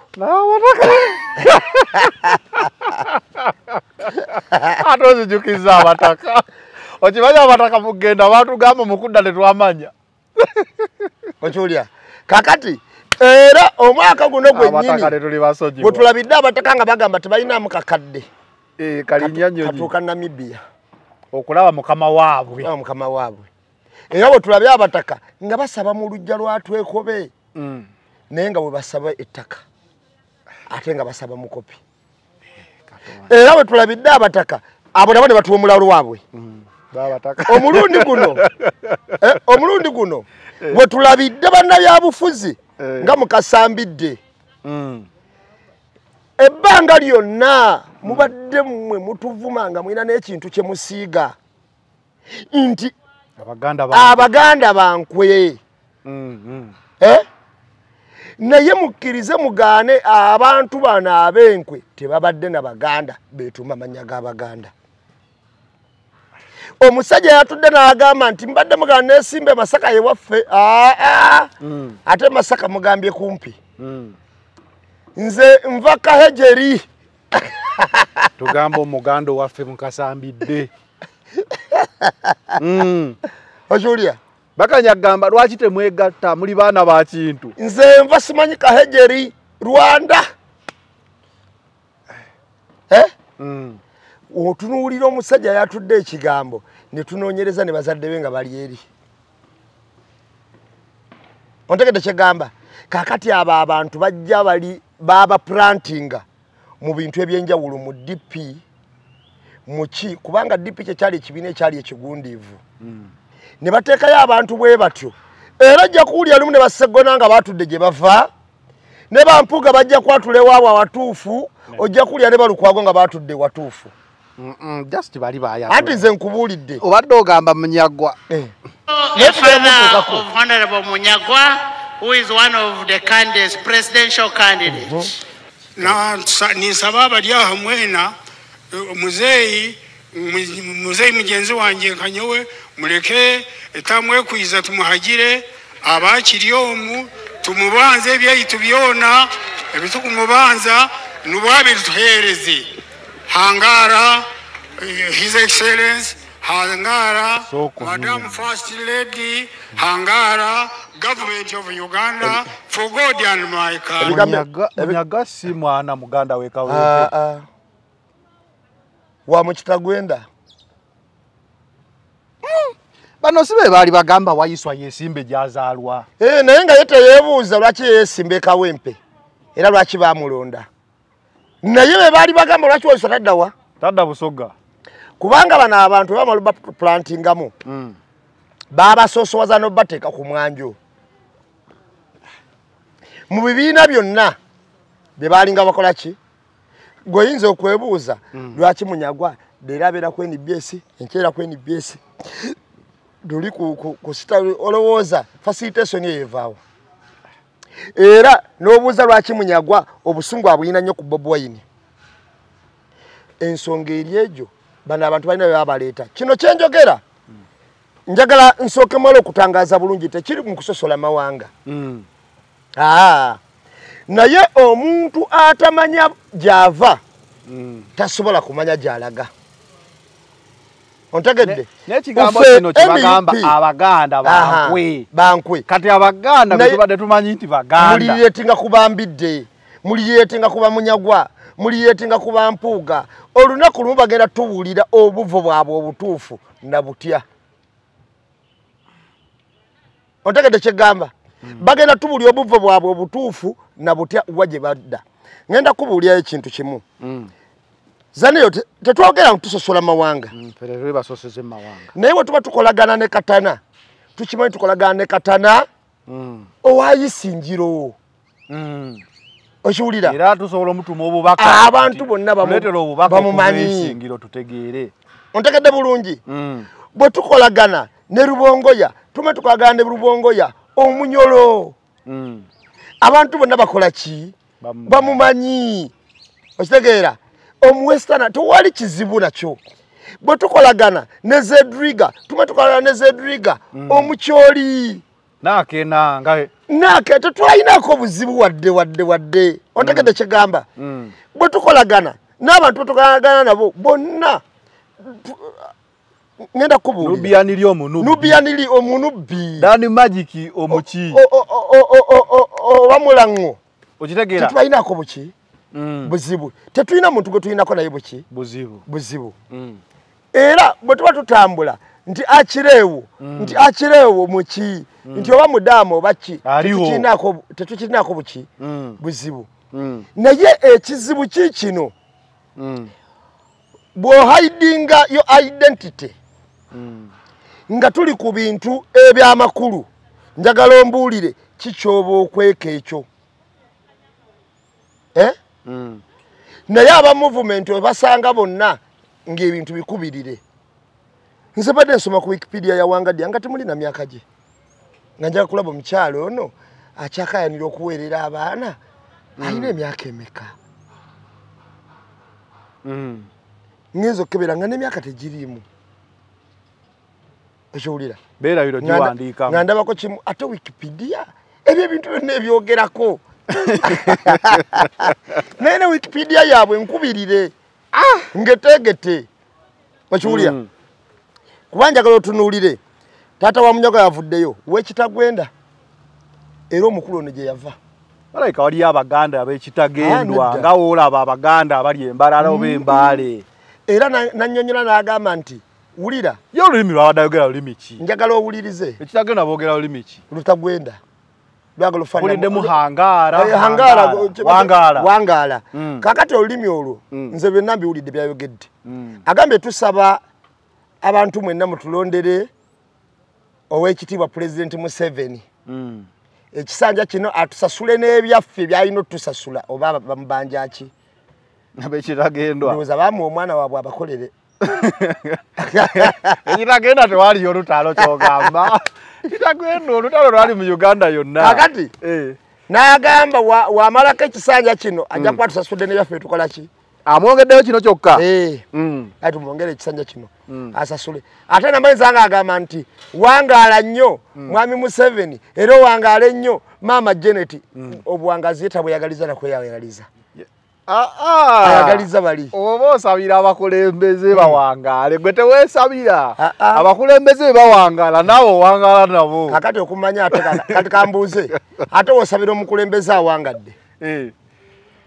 ate ozijukiza abataka okimanyi abataka mugenda batugamba mukudda tetwamanya okiwulira kakati era omwaka guno gwennyini bwe tulabidde abataka nga bagamba tebalinamu kakadde katuuka Namibia okulaba mukama waabwe era bwe tulabye abataka nga basaba mu lujja lwatwekobe naye nga bwe basaba ettaka ate nga basaba mukopi era bwe tulabidde abataka abo nabo ne batuwa omulalo waabwe omulundi guno bwe tulabidde bannabyabufuzi nga mukasambidde ebbanga lyonna mubadde mmwe mutuvuma nga mulina n'ekintu kye musiiga nti abaganda bankwe naye mukkirize mugaane abantu bano ab'enkwe tebabadde na baganda beetuma amannya g'abaganda omusajja yatudde n'agamba nti mbadde muganda neesimbe Masaka ye waffe ate Masaka mugambye kumpi nze nva Kahejeri tugamba omuganda waffe mukasambidde okiwulira bakanyagamba lwaki temwegatta muli baana ba kintu nze nva simanyi Kahejeri Rwanda otunuulira omusajja yatudde ekigambo ne tunoonyereza ne bazadde be nga bali eri ontegedde kyegamba kakati abo abantu bajja bali baba plantinga mu bintu ebyenjawulo mu DP muki kubanga DP kyekyali ekibiina ekyali ekigundiivu ne bateekayo abantu bwe batyo era ajja kuwulira lumu ne basegona nga batudde gye bava ne bampuga bajja kwatula ewaabwe awatuufu ojja kuwulira ne balukwago nga batudde watuufu just bali baya anti nze nkubuulidde obadde ogamba Munyagwa a father of Honorable Munyagwa, who is one of the candidates, presidential candidates. Nisaba abali aha mwena muzeeyi mugenzi wange Kanyowe muleke etamwekwiza tumuhagire abakiri omu tumubanze ebyaitu byona ebitugumubanza nubwabiri tuhereze Hangara, His Excellency Hangara, Madam First Lady Hangara, Government of Uganda, for God and my country. Munyaga si mwana muganda weka weke. Wa mukitagwenda. bano sibe bali bagamba wayiswa yesimbe jazalwa naye nga yete yebuuza lwaki yesimbe Kawempe era lwaki bamulonda naye be bali bagamba lwaki wayiswa taddawa tadda Busoga kubanga bana abantu bamaluba plantingamu baba sosowaza no bateka ku mwanjo mu bibiina byonna be balinga bakola ki goyinza okwebuuza lwaki Munyagwa derabera ku NBS enkyera ku NBS duli ku sita olowooza facilitation yevaawo era n'obuuza lwaki Munyagwa obusungu abuyina nnyo ku Bobi Wine ensonga eri ejo bano abantu balina byabaleeta kino kyenjogera njagala nsooke mala okutangaza bulungi tekiri mu kusosola mawanga naye omuntu atamanya gyava tasobola kumanya gyalaga ontegedde n'ekigambo kino kibagamba Abaganda bankwe kati Abaganda betubadde tumanyi nti Baganda muliyetinga kubambidde muliyetinga kuba Munyagwa muliyetinga kuba Mpuuga olunaku lumu bagenda tuwulira obuvo bwabwe obutuufu na butya ontegedde kyegamba bagenda tuwulira obuvo bwabwe obutuufu na butya wagye badda ngenda kubuulirayo ekintu kimu Zaniyo tetwogera ntusosola mawanga perere basoseze mawanga naye bwe tuba tukolagana ne Katana tukimanyi tukolagana ne Katana owayisinjiro okiwulira era tusobola omutuma obubaka abantu bonna bamumanyi singiro tutegeere ontegedde bulungi bwe tukolagana ne Rubongoya tume tukolagana ne Rubongoya omunyolo abantu bonna bakola ki bamumanyi okitegeera omuwestana tewali kizibu nakyo bwe tukolagana ne Zedriga tume tukolagana ne Zedriga omukyoli nake tetwalinako buzibu wadde ontegedde kyegamba bwe tukolagana n'abantu tukolagana nabo bonna ngenda kubuulira Nubianili omunubbi Dani Magic omuki obamulango okitegeera tetwalinako buki buzibu tetulina muntu gwe tulinako naye buki buzibu era bwe tuba tutambula nti akireewo muki nti oba mudamu oba ki tetukirinako buki buzibu naye ekizibu kikino bw'ohidinga yo identity nga tuli ku bintu ebyamakulu njagala ombuulire kikyoba okweka ekyo naye aba movement webasanga bonna ng'ebintu bikubirire nze badde nsoma ku Wikipedia ya Wangadya nga temulina myaka gye nga njagala kulaba omukyalo ono akyakayanira okuweerera abaana alina emyaka emeka ngenza okukebera nga n'emyaka tegiriimu ekiwulira nga ndabako kimu ate Wikipedia ebyo ebintu byonna ebyogerako naye ne Wikipedia yaabwe nkubirire ngetegete okiwulira kuba njagala otunuulire taata wa Munyagwa yavuddeyo w'ekitagwenda era omukulu ono gye yava Malaika wali Abaganda ab'ekitagendwa nga olaba Abaganda abali embalala oba embaale era nannyonnyola n'agamba nti wulira ye olulimi lwabadayogera lulimi ki njagala owulirize ekitagenda boogera lulimi ki lutagwenda lwagala ofaanidemu Hangaala Wangaala kakati olulimi olwo nze byonna mbiwulidde byayogedde agambye tusaba abantu mwenna mutulondere ow'ekitiibwa Pulezidenti Museveni ekisanja kino atusasule n'ebyaffe byalina otusasula oba bamubanja ki ab'ekitagendwa ndowooza baamuwa omwana waabwe abakolere ekitagenda tewaliyo olutalo kyogamba kitagenda olutalo lwali mu Uganda yonna kakati n'agamba wamalako ekisanja kino ajja kuba tusasudde n'ebyaffe tukola ki amwongeddeyo kino kyokka ati tumwongere ekisanja kino asasule ate namayinza nga agamba nti wangaala nnyo mwami Museveni era owangaala ennyo maama Janet obuwangazi ye tabweyagaliza nakweyagaliza ayagaliza bali oba osabira abakulembeze bawangaale gwe teweesabira abakulembeze bawangaala naawe owangaala nabo kakati okumanya ate kati kambuuze ate wosabira omukulembeze awangadde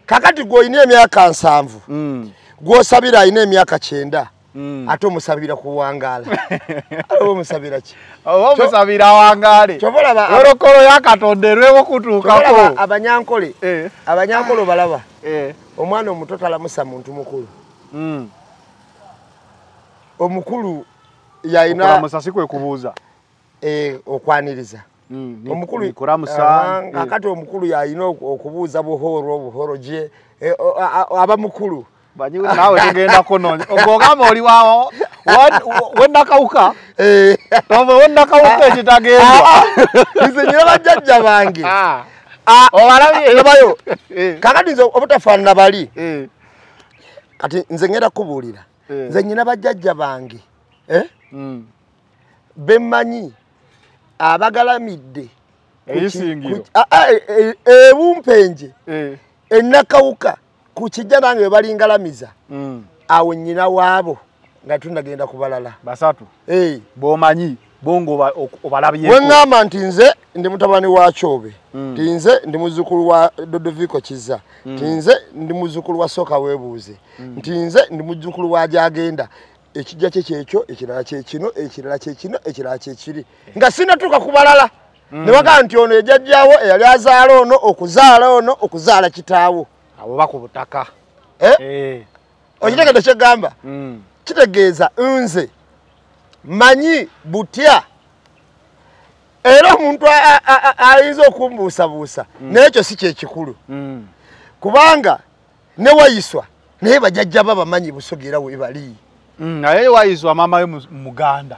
kakati gw'olina emyaka 7 gw'osabira alina emyaka 9 ate omusabira kuwangaala abo omusabira ki omusabira wangaale olokolo yakatonderwewo kutuukako abanyankole abanyankole balaba omwana omuto talamusa muntu mukulu omukulu yayina musasi kwe kubuuza okwaniriza omukulu kakati omukulu yayina okubuuza buhoro gye aba mukulu nawe tugendako nonya ogogamba oli wawo wennakawuka wennakawuka ekitagendwa nze nyina bajjajja bange obalabyebayo kakati nze obutafaanana bali kati nze ngenda kubuulira nze nyina bajjajja bange bemmanyi abagalamidde eyisingiro ebumpenje ennakawuka ku kijja nange webalingalamiza awo nnyina waabo nga tunagenda kubalala basatu b'omanyi bongo obalabyeko weŋŋamba nti nze ndi mutabani wa Kyobe ti nze ndi muzzukulu wa Dodoviko Kiza ti nze ndi muzzukulu wa Soka Webuuze nti nze ndi muzzukulu wa Jagenda ekijja kye kyekyo ekirala kyekino ekirala kyekino ekirala kyekiri nga sinatuuka kubalala ne bagamba nti ono ejjajjaawo eyali azaala ono okuzaala ono okuzaala kitaawo abo bakubutaka okitegedde kyegamba kitegeeza nze manyi butya era omuntu ayinza okumbuusabuusa n'ekyo si kyekikulu kubanga ne wayiswa naye bajjajja ba bamanyi busogera we bali naye wayiswa maama we muganda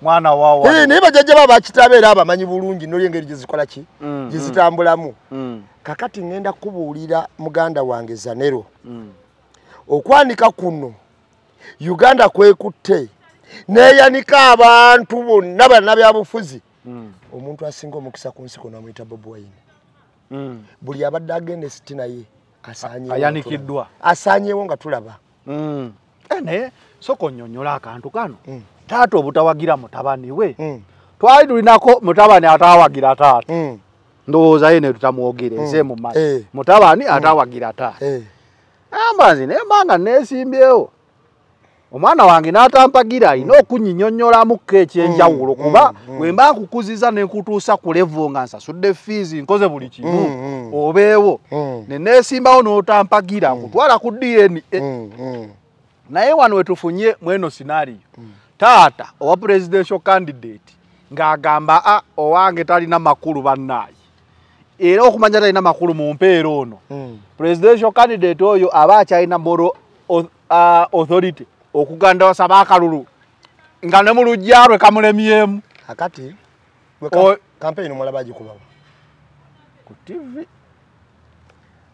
mwana wawo naye bajjajja ba bakitaba era abamanyi bulungi noli engeri gye zikola ki gye zitambulamu kakati ngenda kubuulira muganda wange Zanero okwanika kuno Uganda kwekutte neyanika abantu bonna bannabyabufuzi omuntu asinga omukisa ku nsi kono amuyita Bobi Wine buli abadde agenda esiti naye ayanikiddwa asaanyewo nga tulaba naye soko nnyonnyola akantu kano taata obutawagira mutabani we twali tulinako mutabani atawagira taata ndowooza ye ne tutamwogere nze mu maaso mutabani atawagira taata amba nzi naye mbanga neesimbyewo omwana wange n'atampagira alina okunnyinnyonnyolamuko ekyenjawulo kuba bwe mba nkukuziza ne nkutuusa ku level nga nsasudde fees nkoze buli kimu obeewo ne neesimbawo n'otampagira nkutwala ku DNA naye wano we tufunye mweno scenario taata owa presidential candidate ng'agamba owange talina makulu bannaayi era okumanya talina makulu mu mpeera ono presidential candidate oyo aba akyalina moral authority okuganda wasaba akalulu nga ne mu lujja lwe kamulemyemu akati campaign omulabaji kubawa ku TV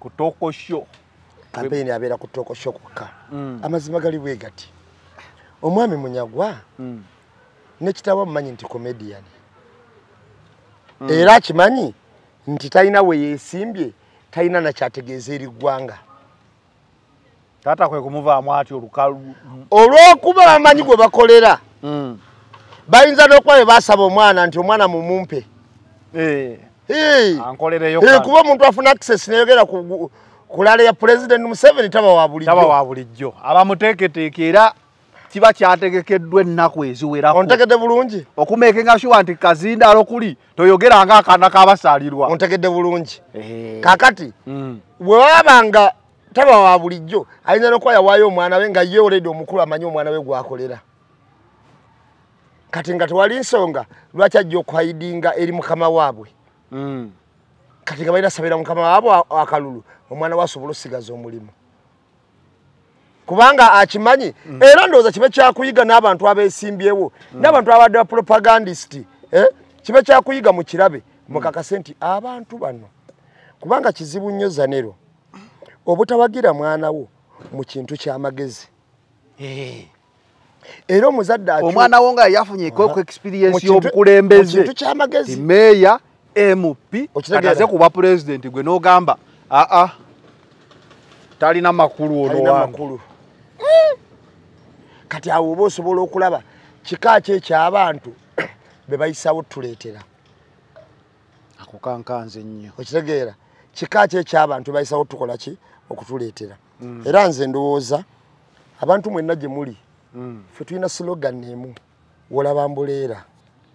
ku Toko Show campaign abeera ku Toko Show kwokka amazima gali bwe gati omwami Munyagwa ne kitaba mumanyi nti comedian era kimanyi nti talina we yeesimbye talina na kyategeeza eri ggwanga tata kwe kumuvaamu ati olukalu olw'okuba bamanyi gwe bakolera bayinza n'okuba basaba omwana nti omwana mumumpe ankolereyo kuba omuntu afuna access neyogera kulala ya President Museveni taba wa bulijjo abamuteeketeeke era kiba kyategekeddwa ennaku eziwerako ontegedde bulungi okumeekenga sure nti kazindaalo kuli toyogeranga akaana kabasaalirwa ontegedde bulungi kakati bwe wabanga taba wa bulijjo ayinza n'okuba yawaayo omwana we nga ye already omukulu amanyi omwana we gwakolera kati nga tewali nsonga lwaki ajja okuhaidinga eri mukama waabwe kati nga balina sabira mukama waabwe akalulu omwana we asobola osigaza omulimu kubanga akimanyi era ndowooza kibe kyakuyiga n'abantu abeesimbyewo n'abantu abadde bapropagandist kibe kyakuyiga mu kirabe mukakase nti abantu bano kubanga kizibu nnyo Zanero obutawagira mwana wo mu kintu ky'amagezi era omuzadde omwana wo nga yafunye ko experience y'obukulembeze kintu ky'amagezi meya MP kataze kuba president gwe n'ogamba talina makulu ono wange kati awo oba osobola okulaba kika kye ky'abantu be bayisawo tuleetera ako kankanze nnyo okitegeera kika kye ky'abantu be bayisawo tukola ki okutuleetera era nze ndowooza abantu mwenna gye muli ffe tulina slogan emu wolaba mbuleera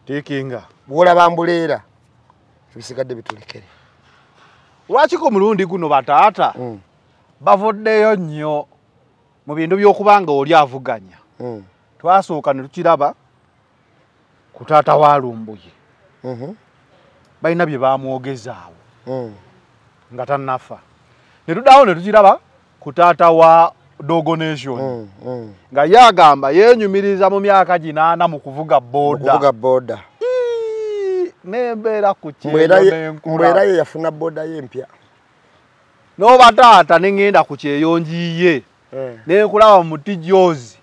tikinga wolaba mbuleera ebisigadde bitulekere lwaki ko mulundi guno bataata bavoddeyo nnyo mu bintu by'okubanga oli avuganya twasooka ne tukiraba ku taata wa Lumbuye balina bye bamwogezaawo nga tannafa ne tuddawo ne tukiraba ku taata wa Dogo Nation nga yagamba yenyumiriza mu myaka ginaana mu kuvuga boda nembeera ku mwera ye yafuna boda yempya noba taata nengenda ku kyeyonjiye nenkulaba mu tijozi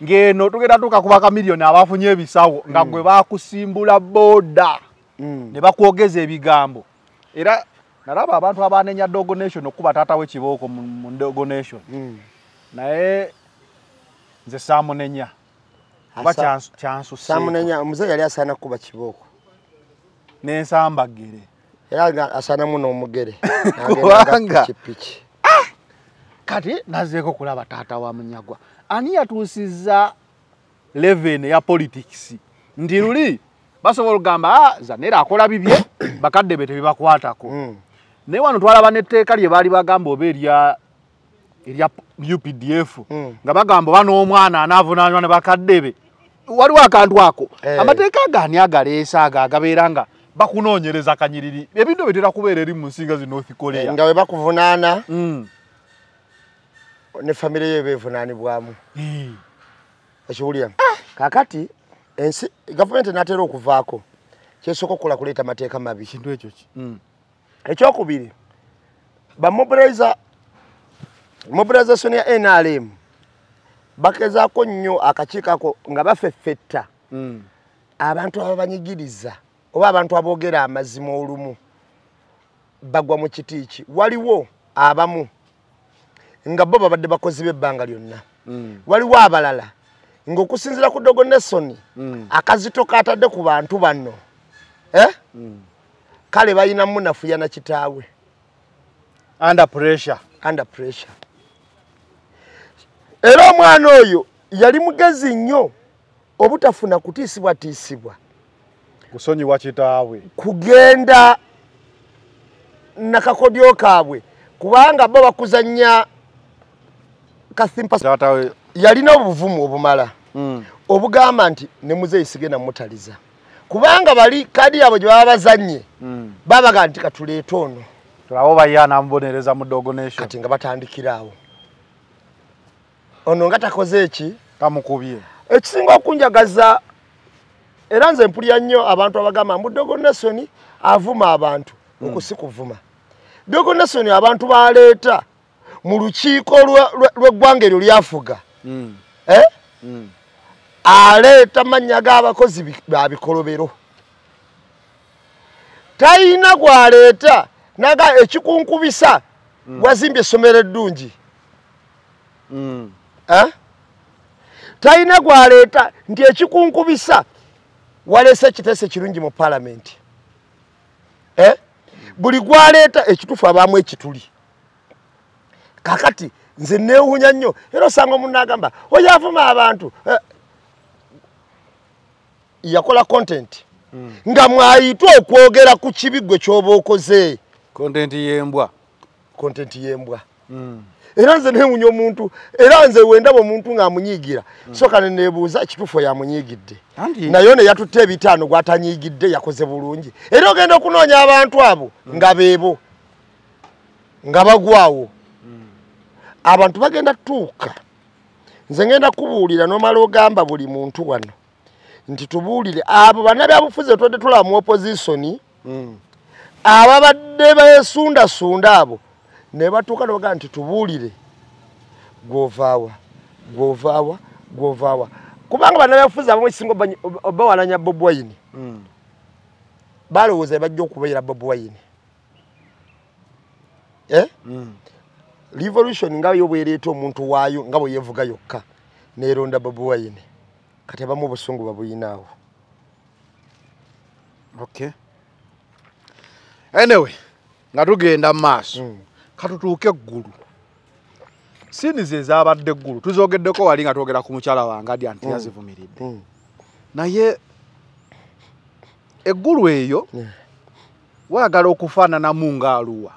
ngeno tugenda tukakubaka miliyoni abafunye ebisawo nga gwe bakusimbula boda ne bakwogeza ebigambo era nalaba abantu abanenya Dogo Nation okuba taata we kibooko mu Dogo Nation naye nze saamunenya kuba kyansuseeko saamunenya omuze yali asaana kuba kibooko n'ensambagere era asaanamu n'omugere kubanga kati nazeeko kulaba taata wa Munyagwa ani yatuusizza 11 ya politics nti luli basobola okugamba Zanera akola bibye bakadde be tebibakwatako naye wano twalaba n'etteeka lye baali bagamba oba erya UPDF nga bagamba bano omwana anavunaanywa ne bakadde be waliwo akantu ako amateeka agaani agaleesa agabeera nga bakunoonyereza kanyiriri ebintu bitera kubeera eri mu nsinga zi North Korea nga we bakuvunaana ne famire ye beevunaanibwamu ekiwulira kakati ensi gavumenti natera okuvaako kyesooka okukola kuleeta mateeka mabi kintu ekyo ekyokubiri mobilization ya NRM bakezaako nnyo akakiiko ako nga bafeffetta abantu ababanyigiriza oba abantu aboogera amazima olumu bagwa mu kitiiki waliwo abamu nga bo babadde bakozi b'ebbanga lyonna waliwo abalala ng'okusinziira ku Dogo Nation akazito katadde ku bantu banno kale balina munafuya na kitaawe under pressure era omwana oyo yali mugezi nnyo obutafuna kutiisibwa kusonyiwa kitaawe kugenda nakakodyo kaabwe kubanga bo bakuzanya kathimpa yalina obuvumu obumala obugamba nti ne muzeeyi sigenda mutaliza kubanga bali kadi yabo gye baba bazanye babaga nti katuleeta ono tulawo bayana mbonereza mu Dogo Nation kati nga batandikiraawo ono nga takoze eki tamukubye ekisinga okunjagaza era nze mpulya nnyo abantu abagamba mu Dogo Nation avuma abantu okusikuvuma Dogo Nation abantu baleeta mu lukiiko lw'eggwanga eryo lyafuga aleeta mannya g'abakozi babikolobero tayina gwaleeta naga ekikunkubisa wazimbye essomero eddungi tayina gwaleeta nti ekikunkubisa waleese ekiteeso ekirungi mu palamenti buli gwaleeta ekitufu abaamu ekituli kakati nze neewuunya nnyo era osanga omuntu n'agamba oyo avuma abantu yakola content nga mwayitwa okwogera ku kibi gwe ky'oba okoze content y'embwa era nze neewuunya omuntu era nze wendaba omuntu ng'amunyiigira soka ne neebuuza ekitufu yamunyiigidde naye ne yatutte ebitaano gwatanyiigidde yakoze bulungi era ogenda okunoonya abantu abo nga beebo nga bagwawo abantu bagenda tuuka nze ngenda kubuulira n'omala ogamba buli muntu wano nti tubuulire abo bannabyabufuzi twedde tulaba mu opposition ababadde beesundasunda abo ne batuuka noga nti tubuulire gwovaawa kubanga bannabyabufuzi abamu ekisinga obawalanya Bobi Wine balowooza bajja okubeera Bobi Wine revolution nga yo bwereeta omuntu waayo nga bwe yevuga yokka neeronda Bobi Wine kati abamu obusungu babuyinaawo anyway nga tugenda mu maaso katutuuke eggulu sinize zabadde ggulu tuzogeddeko wali nga twogera ku mukyala wange adi anti yazivumiridde naye eggulu eyo wagala okufaanana mu ngaaluwa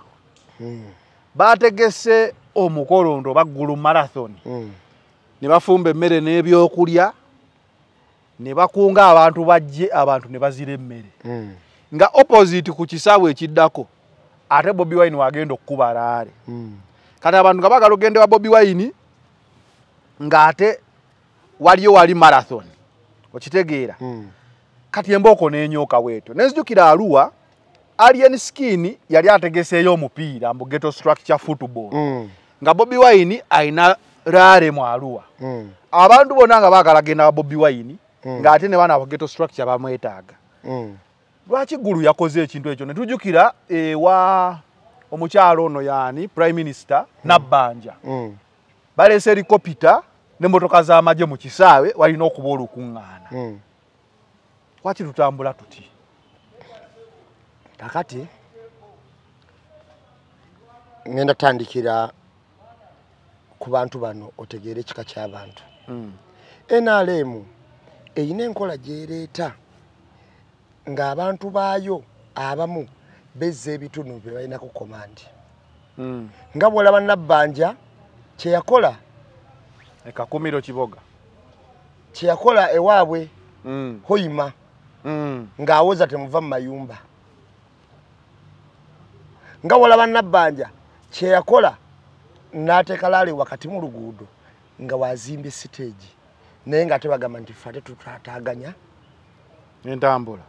bategese omukolondo baggulu marathon ne bafumba emmere n'ebyokulya ne bakunga abantu bajje abantu ne bazira emmere nga opposite ku kisaawe ekiddako ate Bobi Wine wagenda okukuba alaale kati abantu nga bagala ogende wa Bobi Wine ng'ate waliyo wali marathon okitegeera kati embooko n'enyooka weeto nenzijukira Arua Alien Skin yali ategeseeyo omupiira mu ghetto structure football nga Bobi Wine ayina laale mu Arua abantu bonna nga baagala genda wa Bobi Wine ng'ate ne bana abo ghetto structure bamwetaaga lwaki ggulu yakoze ekintu ekyo ne tujjukira ewa omukyalo ono yaani prime minister Nabbanja baleese helicopter n'emmotoka z'amagye mu kisaawe walina okuba olukuŋŋaana lwaki tutambula tuti kakati ngenda tandikira ku bantu bano otegeere ekika ky'abantu NRM eyina enkola gyereeta ng'abantu baayo abamu bezza ebitundu bye balina ku komandi nga bw'olaba Nabbanja kye yakola ekakumiro kiboga kye yakola ewaabwe Hoima ng'awoza temuva mu mayumba nga bw'olaba Nabbanja kye yakola n'ateeka laale wakati mu luguudo nga wazimba siteegi naye ng'ate bagamba nti ffe ate tutataaganya entambula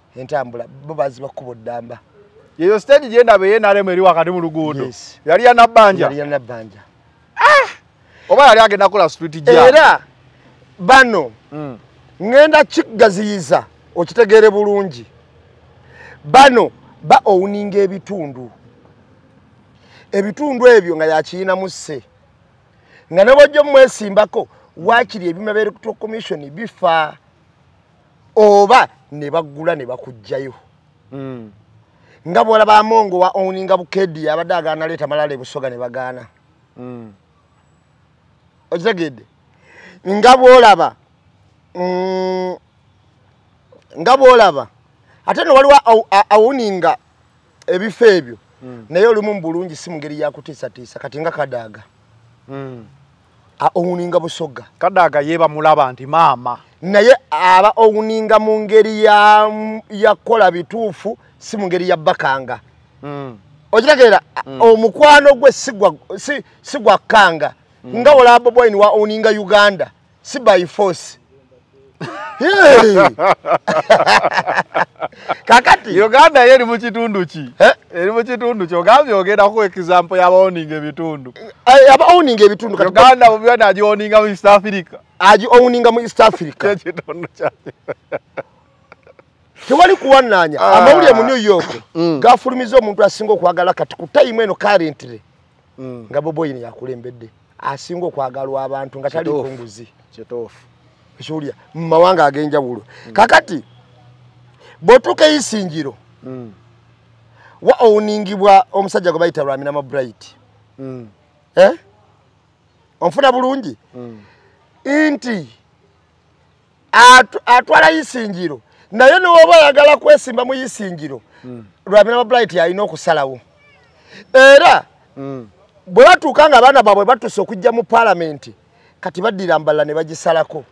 bo baziba kkubo ddamba yeyo stage gye ndaba NRM eri wakati mu luguudo yali ya Nabbanja oba yali agenda kola street jam era bano ngenda kigaziyiza okitegeere bulungi bano ba owuninga ebitundu ebyo nga yakiyinamu sse nga ne bojja mwesimbako waakiri ebima b'Electoral Commission bifa oba ne baggula ne bakujjayo nga bw'olaba Amongo wa owuninga Bukedi abadde agaana leeta malala ebusoga ne bagaana okitegedde nga bw'olaba ate ne waliwo awuninga ebifo ebyo naye olumu mu bulungi si mu ngeri yakutiisatiisa kati nga Kadaaga owuninga Busoga Kadaaga ye bamulaba nti maama naye aba owuninga mu ngeri yakola bituufu si mu ngeri ya Bakanga okitegeera omukwano gwe si gwa Kanga nga olaba Bobi Wine wa owuninga Uganda si by force kakati Uganda yeri mu kitundu ki eri mu kitundu kyo gambye ogenda ku example y'abawuninga ebitundu abawuninga ebitundu kati Uganda Bobi Wine agiwuninga mu East Africa owuninga mu East Africa kitundu kyake tewali kuwannanya amawulire mu New York gafulumiza omuntu asinga okwagala kati ku time eno currently nga Bobi Wine yakulembedde asinga okwagalwa abantu nga tali kunguzi kituufu ekiwulira mu mawanga ag'enjawulo kakati bw'otuuka Isingiro wa owuningibwa omusajja gwe bayita Lwaminama Bright onfuna bulungi nti atwala Isingiro naye n'oba oyagala kwesimba mu Isingiro Lwaminama Bright alina okusalawo era bwe batuuka nga abaana baabwe batuuse okujja mu paalamenti kati baddira mbala ne bagisalako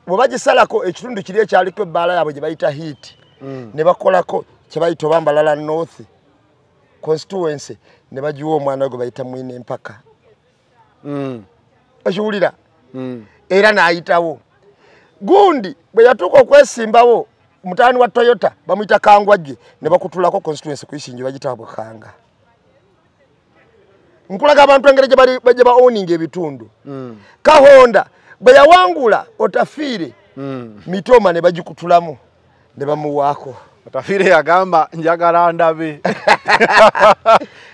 bwe bagisalako ekitundu kiri ekyaliko ebbaala yaabwe gye bayita Heat ne bakolako kye bayita oba Mbalala North constituency ne bagiwa omwana gwe bayita Mwine Empaka okiwulira era n'ayitawo gundi bwe yatuuka okwesimbawo mutaani wa Toyota bamuyita Kangwajje ne bakutulako constituency ku Isingiro bagiyita Bukanga nkulaga abantu engeri gye ba owning ebitundu Kahonda bwe yawangula Otafiire Mitoma ne bagikutulamu ne bamuwaako Otafiire yagamba njagala ndabe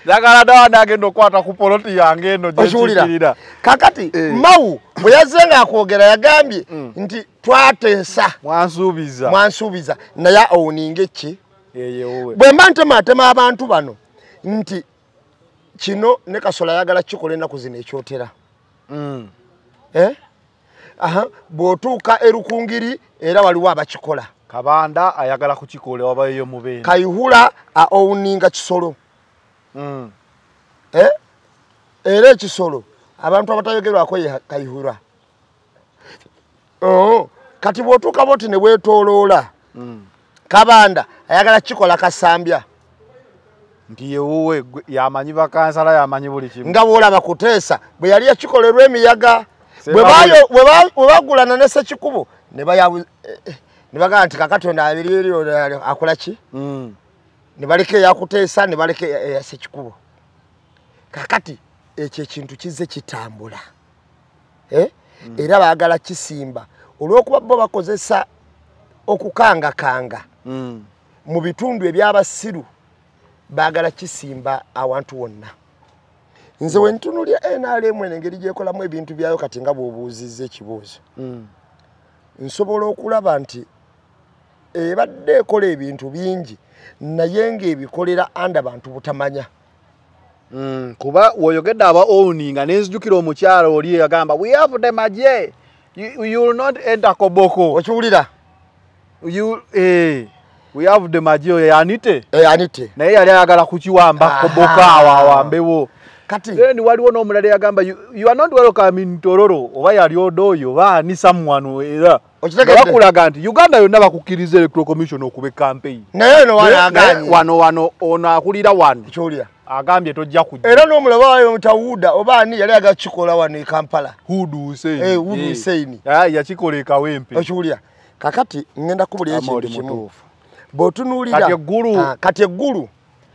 njagala ndabe agenda okwata ku poloti yange eno gyekikirira kakati Mawu bwe yazenga akwogera yagambye nti twateesa mwansuubiza naye owning ki bwe mba ntematema abantu bano nti kino ne Kasola yagala kikola ennaku zino ekyotera. Bw'otuuka erukungiri era waliwo abakikola. Kabanda ayagala kukikola wabayo mubeera. Kayihura owuninga kisolo. Era ekisolo abantu abatayogerwako ye Kayihura. Kati bw'otuuka boti ne bwetoloola. Kabanda ayagala kikola Kasambya. Ndiye uwe yamanyi bakansala yamanyi buli kimu. Nga bw'olaba Kuteesa bwe yali yakikolerwa emiyaga. Bwe bagulana ne Ssekikubo ne bagaa nti Katonda abiri akola ki? Ne baleke ya Kuteesa ne baleke ya Ssekikubo. Kakati ekyo ekintu kizze kitambula. Era baagala kisimba. Olw'okuba bo bakozesa okukanga mu bitundu eby'abasiru baagala kisimba awantu wonna. Nze wentunulya NRM engeri gyekolamu ebintu byayo kati nga bw'obuuzizza ekibuuzo. Nsobola okulaba nti ebadde ekola ebintu bingi naye ng'ebikolera andi abantu butamanya. Kuba woyogedde aba owninga nenzijukira omukyalo oli yagamba we have the maje. You will not enter Koboko. Okiwulira? We have the maje yanite. Yanite. Naye yali ayagala kukiwamba Koboko awambewo. Kati then waliwo n'omulala yagamba you are not welcome in Tororo oba yali odoyo baani someone era bakulaga nti Uganda yonna bakukkiriza electoral commission okuba campaign naye no wanaganye wano ono akulira wano kyolya agambye tojja kujja era n'omulaba wayo mutawuda oba ani yali agakikola wano e Kampala Hudu Hussein Hudu Hussein yakikola e Kawempe okyolya kakati ngenda kubulya ekintu kimu bw'otunuulira kati eggulu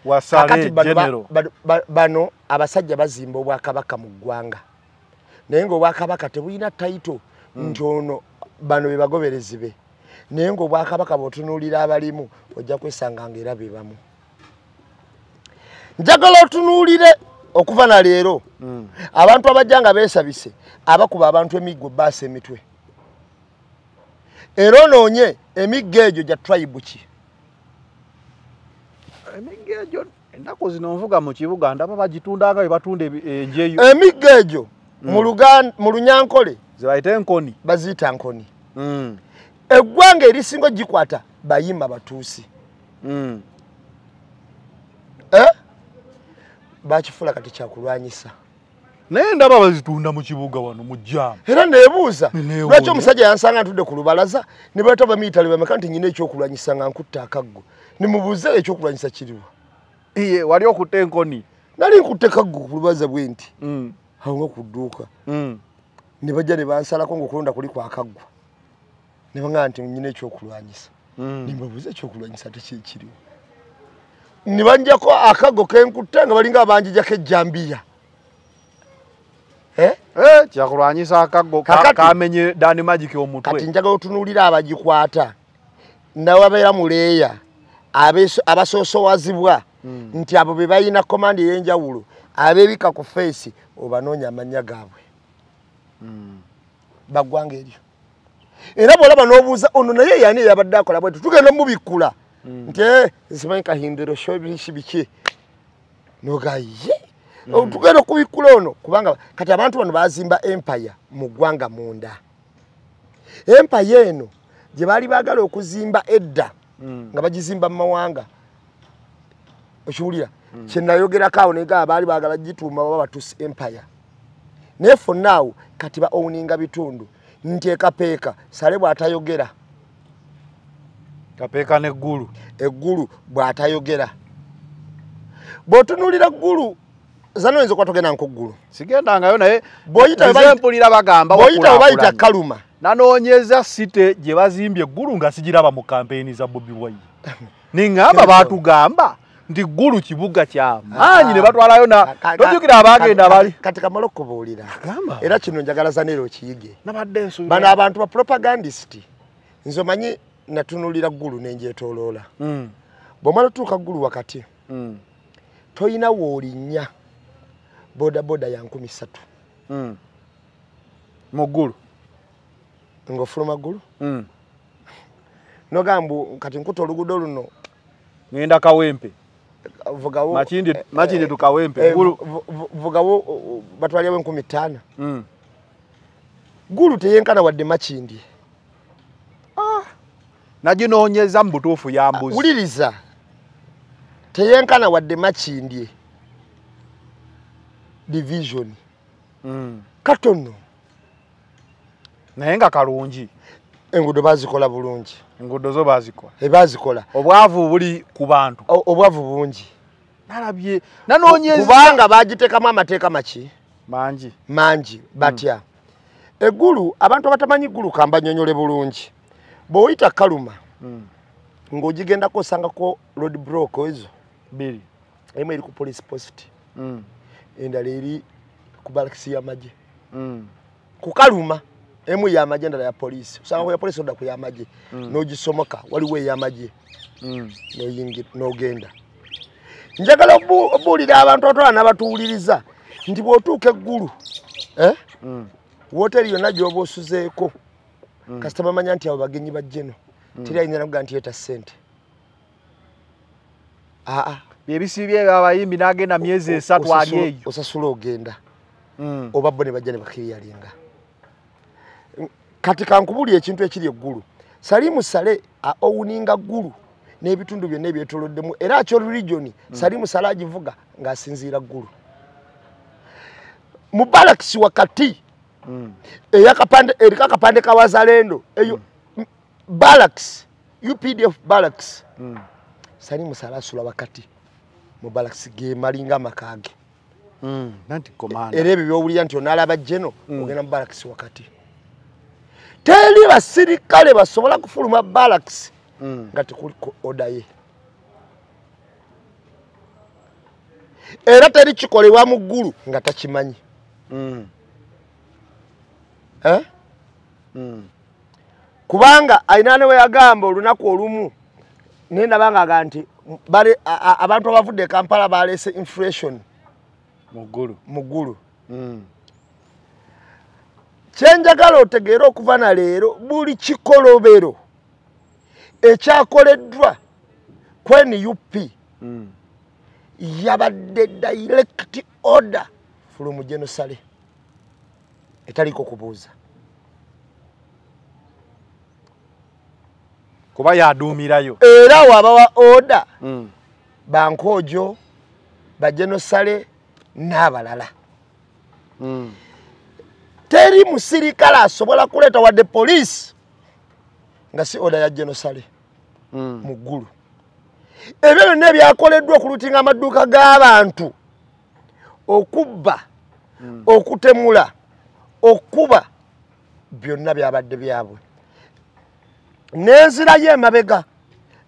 wasale general bano abasajja bazimba obwakabaka mu ggwanga naye ng'obwakabaka tebulina taito nti ono bano be bagoberezi be naye ng'obwakabaka bw'otunuulira abalimu ojja kwesanga ng'era be bamu. Njagala otunuulire okuva na leero abantu abajja nga beesabise abakuba abantu emiggo baasa emitwe era onoonye emiggo egyo gya tribe ki? Emiggo egyo ennaku zino nvuga mu kibuga ndaba bagitundanga we batunda enjeyo emiggo egyo mu Lunyankole zibayita enkoni baziyita nkoni. Eggwanga erisinga gikwata bayimba batuusi bakifula kati kyakulwanyisa naye ndaba bazitunda mu kibuga wano mu jjaamu era neebuuza lwaki omusajja yansanga ntudde ku lubalaza ne baleeta bamiyitale bameka nti nyina ekyokulwanyisa nga nkutta akaggo nimubuuze ekyokulwanyisa kiriwa. Wali okutta enkoni nali nkutte kaggo ku lubaza bwe nti awo nga ku dduuka ne bajja ne bansalako ng'okulonda kuli kwakaggwa ne baŋŋamba nti nyina ekyokulwanyisa ne mbabuuza ekyokulwanyisa tekyekiriwo ne banjako akaggo kenkutte nga balinga abanjijako ejjambiya kyakulwanyisa akaggo kamenye Dani Magic omutwe. Kati njagala otunuulira abagikwata nawabeera muleeya abasoosowazibwa nti abo be balina komandi ey'enjawulo abeebika ku feesi obanoonya amannya gaabwe baggwanga eryo era bw'olaba n'obuuza ono naye yani eyabadde akola bwetu tugenda mubikkula nti nsimanyi kahindiro shobishi biki nogaye tugenda okubikkula ono kubanga kati abantu bano bazimba empire mu ggwanga munda. Empire eno gye baali baagala okuzimba edda nga bagizimba mu mawanga okiwulira kyenayogerako awo naye baali baagala gituuma baba batusi empire naye fonna awo kati ba owninga bitundu nti ekapeeka sale bw'atayogera kapeeka n'eggulu eggulu bw'atayogera bw'otunuulira ggulu zano oyinza okuba togenda nkoggulu sigendangayo naye bw'oyita bagamba bayita kaluma nanoonyeza site gye bazimbye eggulu nga sigiraba mu kampeyini za Bobi Wine niŋŋamba baatugamba nti ggulu kibuga ky'amaanyi ne batwalayo tojjukira abaagenda bali kati kamala okubuulira era kino njagala zaneera okiyige bano abantu ba propagandist nze omanyi natunuulira ggulu nengyetooloola bw'omala otuuka ggulu wakati toyina w'olinnya bodaboda ya 3,000 mu ggulu ng'ofuluma ggulu nogamba kati nkuta oluguudo luno ngenda Kawempe vugawo machindi tukawempe vugawo batwaliye 15 gulu teyenkana wadde machindi najinoonyeza mbutuufu ya mbuzi wuliriza teyenkana wadde machindi division katono naye nga kalungi engudo bazikola bulungi engudo zo bazikola ebazikola obwavu buli ku bantu obwavu bungi nalabye nanoonyeza kubanga bagitekamu amateeka mangi batya eggulu abantu abatamanyi eggulu kamba nnyonyole bulungi bw'oyita Kaluma ng'ogigendako osangako road block ezo biri emu eri ku police post endala eri ku balakisi y'amagye ku Kaluma emu y'amagye endala ya poliisi osangako ya poliisi odda ku y'amagye n'ogisomoka waliwo ey'amagye n'ogenda njagala obuulira abantu abatwala n'abatuwuliriza nti bw'otuuka eggulu wooteri yonna gy'oba osuzeeko kasita bamanya nti abo bagenyi bajjeno teri ayinza nakugaa nti yeeta ssente byebisibye abayimbi n'agenda myezi 3 ali eyo osasula ogenda oba bo ne bajja ne bakiriyalinga kati kankubuli ekintu ekiri eggulu Salimu Sale owuninga ggulu n'ebitundu byonna ebyetoloddemu era akyo religion Salimu Sale agivuga ng'asinziira ggulu mu barracks wakati erika akapande ka Wazalendo eyo barracks UPDF barracks Salimu Sale asula wakati mu barracks ge malinga amakage nanti komanda era ebyo byowulira nti onaalaba jeno ogenda mu barracks wakati teri basirikale basobola kufuluma barracks nga tekuli odaye era teri kikolebwa mu ggulu nga takimanyi kubanga ayina ne we yagamba olunaku olumu nendabanga nti abantu abavudde Kampala balese inflation mu ggulu kyenjagala otegeera okuva na leero buli kikolobero ekyakoleddwa kweni UP yabadde direct order from genocide etaliko kubuuza kuba yaduumirayo era wabawa order Bankojo ba genocide n'abalala teri musirikale asobola kuleeta wadde police nga si order ya genocide mu ggulu ebyo byonna ebyakoleddwa okulutinga amaduuka g'abantu okubba okutemula okuba byonna byabadde byabwe n'enzira y'emabega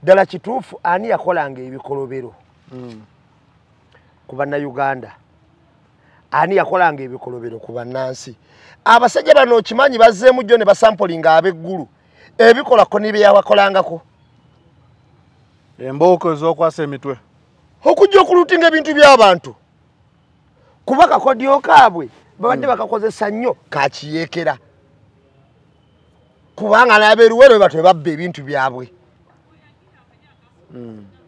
ddala kituufu ani yakolanga ebikolobero ku bannayuganda ani yakolanga ebikolobero ku bannansi abasajja bano okimanyi bazzeemu jjo ne basampolinga ab'eggulu ebikolako n'ebye yabakolangako embooko ez'okwasa emitwe okujja okulutinga ebintu by'abantu kuba kakodyo kaabwe babadde bakakozesa nnyo kakiyeekera kubanga n'abeeruwero bwe batwe babba ebintu byabwe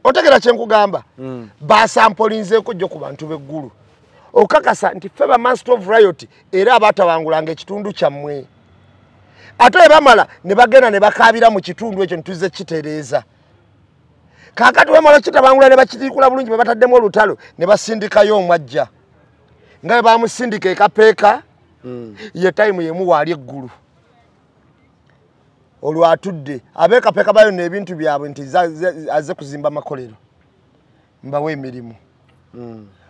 otegera kyenkugamba basampolinzeeko jjo ku bantu b'eggulu okakasa nti ffe ba master of riot era abatabangulanga ekitundu kyammwe ate bwe bamala ne bagenda ne bakaabira mu kitundu ekyo nituze kitereeza kaakati bamala kitabangula ne bakitiikula bulungi bwe bataddemu olutalo ne basindikayo omwajja nga bwe bamusindika ekapeeka ye time yemu waali eggulu olwo atudde abeekapeeka bayo n'ebintu byabwe nti aze kuzimba makolero mbawe emirimu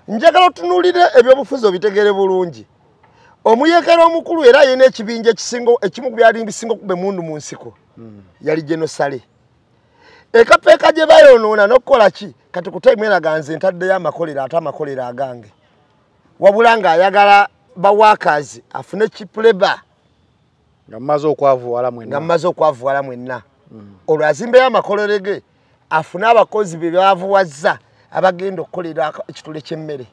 njagala otunuulire ebyobufuzi obitegeere bulungi omuyeekera omukulu era yina ekibinja ekimu ku byali bisinga okuba emundu mu nsiko yali genocide ekapeeka gye bayonoona n'okukola ki kati ku time eraga nze ntaddeyo amakolero ate amakolero agange wabula ng'ayagala bawaakazi afune kipuleba nga mmaze okwavuwala mwenna olwo azimbeyo amakolero ge afune abakozi be bavuwazza abagenda okukolera ekitole ky'emmere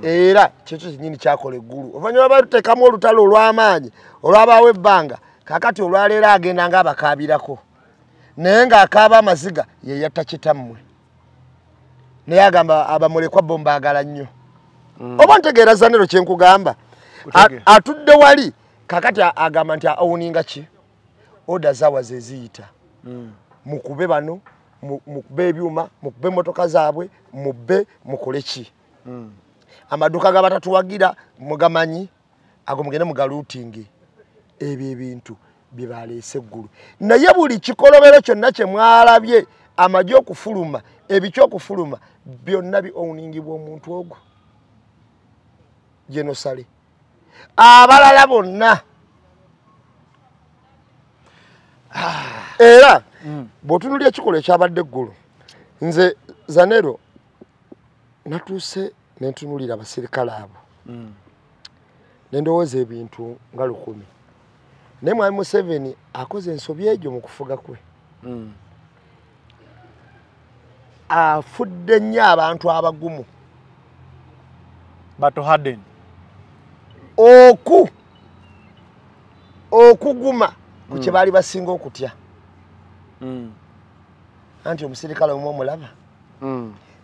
era kyekyo kyennyini kyakola eggulu oluvannyuma baluteekamu olutalo olw'amaanyi olwabaawo ebbanga kaakati olwaleero agenda ng'abakaabirako naye ng'akaaba amaziga ye yatta kitammwe naye agamba abamulekwa bo mbaagala nnyo oba ntegeera Zanero kye nkugamba atudde wali kakati agamba nti awuninga ki oda zaawa ze ziyita mukube bano mukube ebyuma mukube motoka zaabwe mubbe mukole ki amaduka gabatatuwagira mugamanyi ago mugende mugaluutinge ebyo ebintu bye baleese eggulu naye buli kikolobero kyonna kye mwalabye amagye okufuluma ebikyokufuluma byonna biowuningibwa omuntu ogwo genosale abalala bonna era bw'otunulya ekikolo ekyabadde eggulu nze Zanero natuuse nentunulira abaserikale abo nendowooza ebintu nga 100 naye mwami Museveni akoze ensobi egyo mu kufuga kwe afudde nnyo abantu abagumu Bato Harden okuguma ku kye baali basinga okutya anti omusirikale omwe omulaba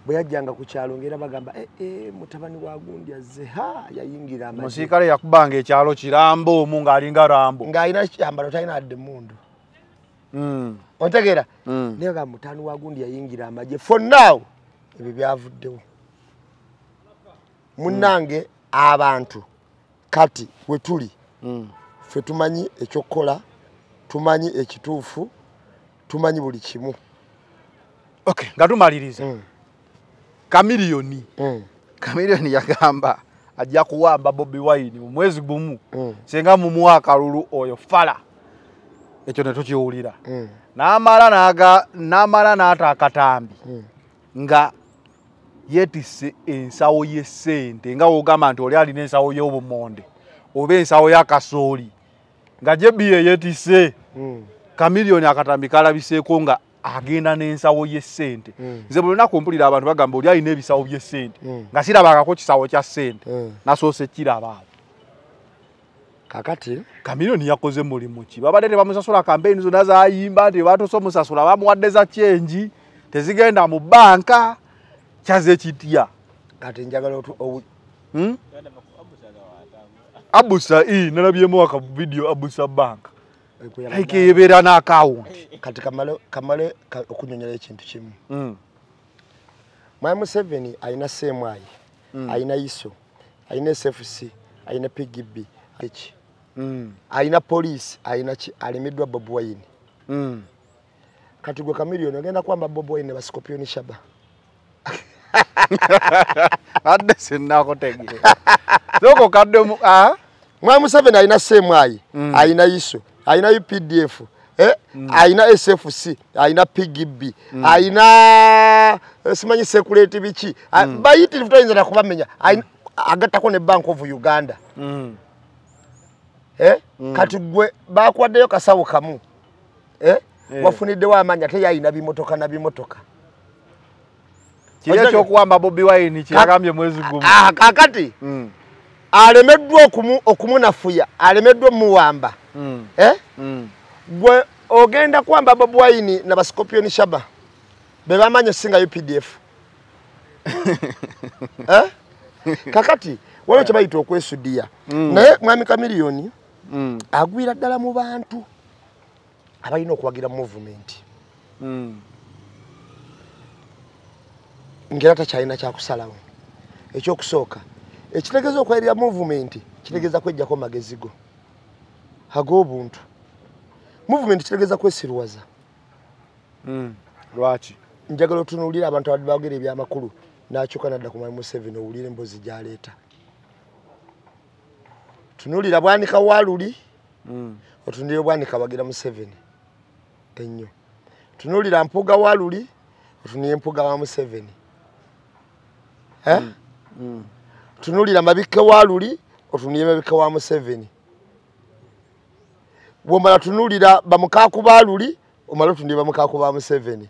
bwe yajjanga ku kyalo ngera bagamba mutabani wa gundi azze yayingira amagye omusirikale yakubanga ekyalo kirambo omu ng'alinga Rambo ng'alina kyambalo talina adde mundu ontegeera naye nga mutani wa gundi yayingira amagye for now ebyo byavuddewo munnange abantu kati we tuli ffe tumanyi ekyokukola tumanyi ekituufu tumanyi buli kimu okay nga tumaliriza Kamiliyoni yagamba ajja kuwamba Bobi Wine mu mwezi gumu senga mu mwaka lulu oyo fala ekyo ne tukiwulira n'amala n'ata akatambi nga yetise ensawo y'essente nga wogamba nti oli alina ensawo y'obumonde oba ensawo y'akasooli nga jebiye yetise Kamiliyoni akatambi kalabiseeko nga agenda n'ensawo y'essente nze buli lunaku mpulira abantu bagamba oli alina ebisawo by'essente nga sirabangako kisawo kya ssente nasoose kiraba kakati Kamiliyoni yakoze mulimu ki babadde tebamusasula kampeyini zonna zayimba nti batuse omusasula bamuwadde za kyenji tezigenda mu banka kyaze kitya kati njagala Abusa nalabyemu waka video Abusa bank haikebera na account kati kamale okunyonyera ekintu kimu mwami Museveni ayina CMI ayina ISO ayina SFC ayina PGB ayina police ayina alimidwa Bobi Wine kati gwe Kamiliyoni ogenda kwamba Bobi Wine basikopioni shaba adde sinako tegire soko kadde mwami Museveni ayina CMI ayina ISO ayina UPDF ayina SFC ayina PGB ayina simanyi security bichi bayiti tutayinza nakubamenya agatako ne Bank of Uganda kati gwe bakwaddeyo kasawo kamu wafunidde wa amanya te yayina bimotoka na bimotoka kile kyokuwamba Bobi Wine kiragambye mwezi gumu kakati alemeddwa okumunafuya alemeddwa muwamba gwe ogenda kwamba Bobi Wine na basikopioni shaba bebamanya singa UPDF kakati waliwo kye bayita okwesudiya naye mwami Kamiliyoni agwira ddala mu bantu abalina okuwagira movement ngera takyalina kyakusalawo ekyokusooka ekitegeeza okwayirira movement kitegeeza kwejjako magezigo ag'obuntu movement kitegeeza kwesirwaza lwaki njagala otunuulira abantu abadde baogera ebyamakulu n'akyuka nadda ku mwami Museveni owulire emboozi gy'aleeta tunuulira Bwanika Waluli otunuulire Bwanika Wagira Museveni ennyo tunuulira Mpuga Waluli otunuulire Mpuga wa Museveni tunuulira Mabike Waluli otunuulire Mabike wa Museveni bw'omala tunuulira Bamukaaku Baluli omala otunuulire Bamukaaku ba Museveni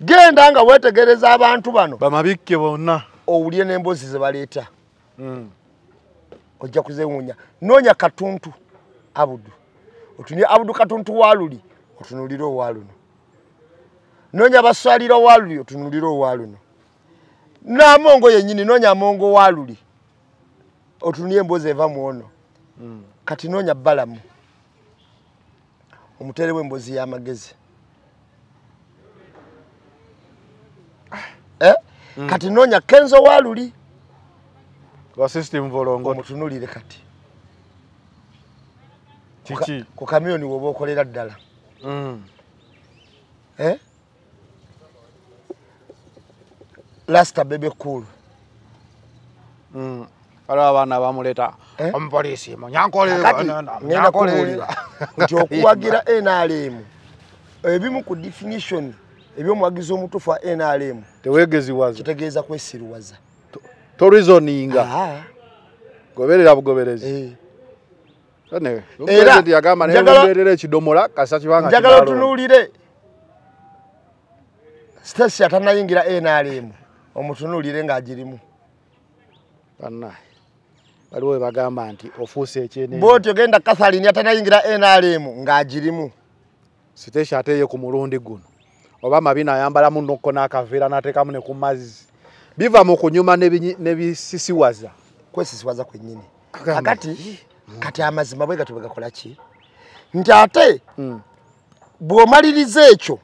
genda nga wetegereza abantu bano bamabikke bonna owulire n'emboozi ze baleeta ojja kuzewuunya noonya Katuntu Abudu otunuulire Abudu Katuntu Waluli otunuulire Owaluno nonya baswalira waluli otunulira owaluno namongo yennyini nonya mongo waluli otunuye embozi eva muono kati nonya balamu omutere w'embozi y'amagezi kati nonya Kenzo waluli wa system volongo omutunulire kati chichi ku kamyoni woba okolera ddala Lasta bebe cool ala abana bamuleta omupolisi nyankolera nti okuwagira NRM ebimu ku definition ebyomwagiza omutufu wa NRM tewegeziwaza kitegeeza kwesiruwaza to reasoninga goberera bugoberezi era yagamba ne ekidomola kasa kibanga njagala otunulire Stacy atanayingira NRM omutunulire ng'agirimu banna baliwo bagamba nti ofuuse ekyene boti ogenda Catherine atanayingira NRM ng'agirimu Stacy ateye ku mulundi guno oba mabina ayambala mu nokko n'akaveera n'ateekamu ne ku mazzi biva mu kunyuma nebisisiwaza kwesisiwaza kwennyini kati amazima bwe gatwe gakola ki nti ate bw'omaliriza ekyo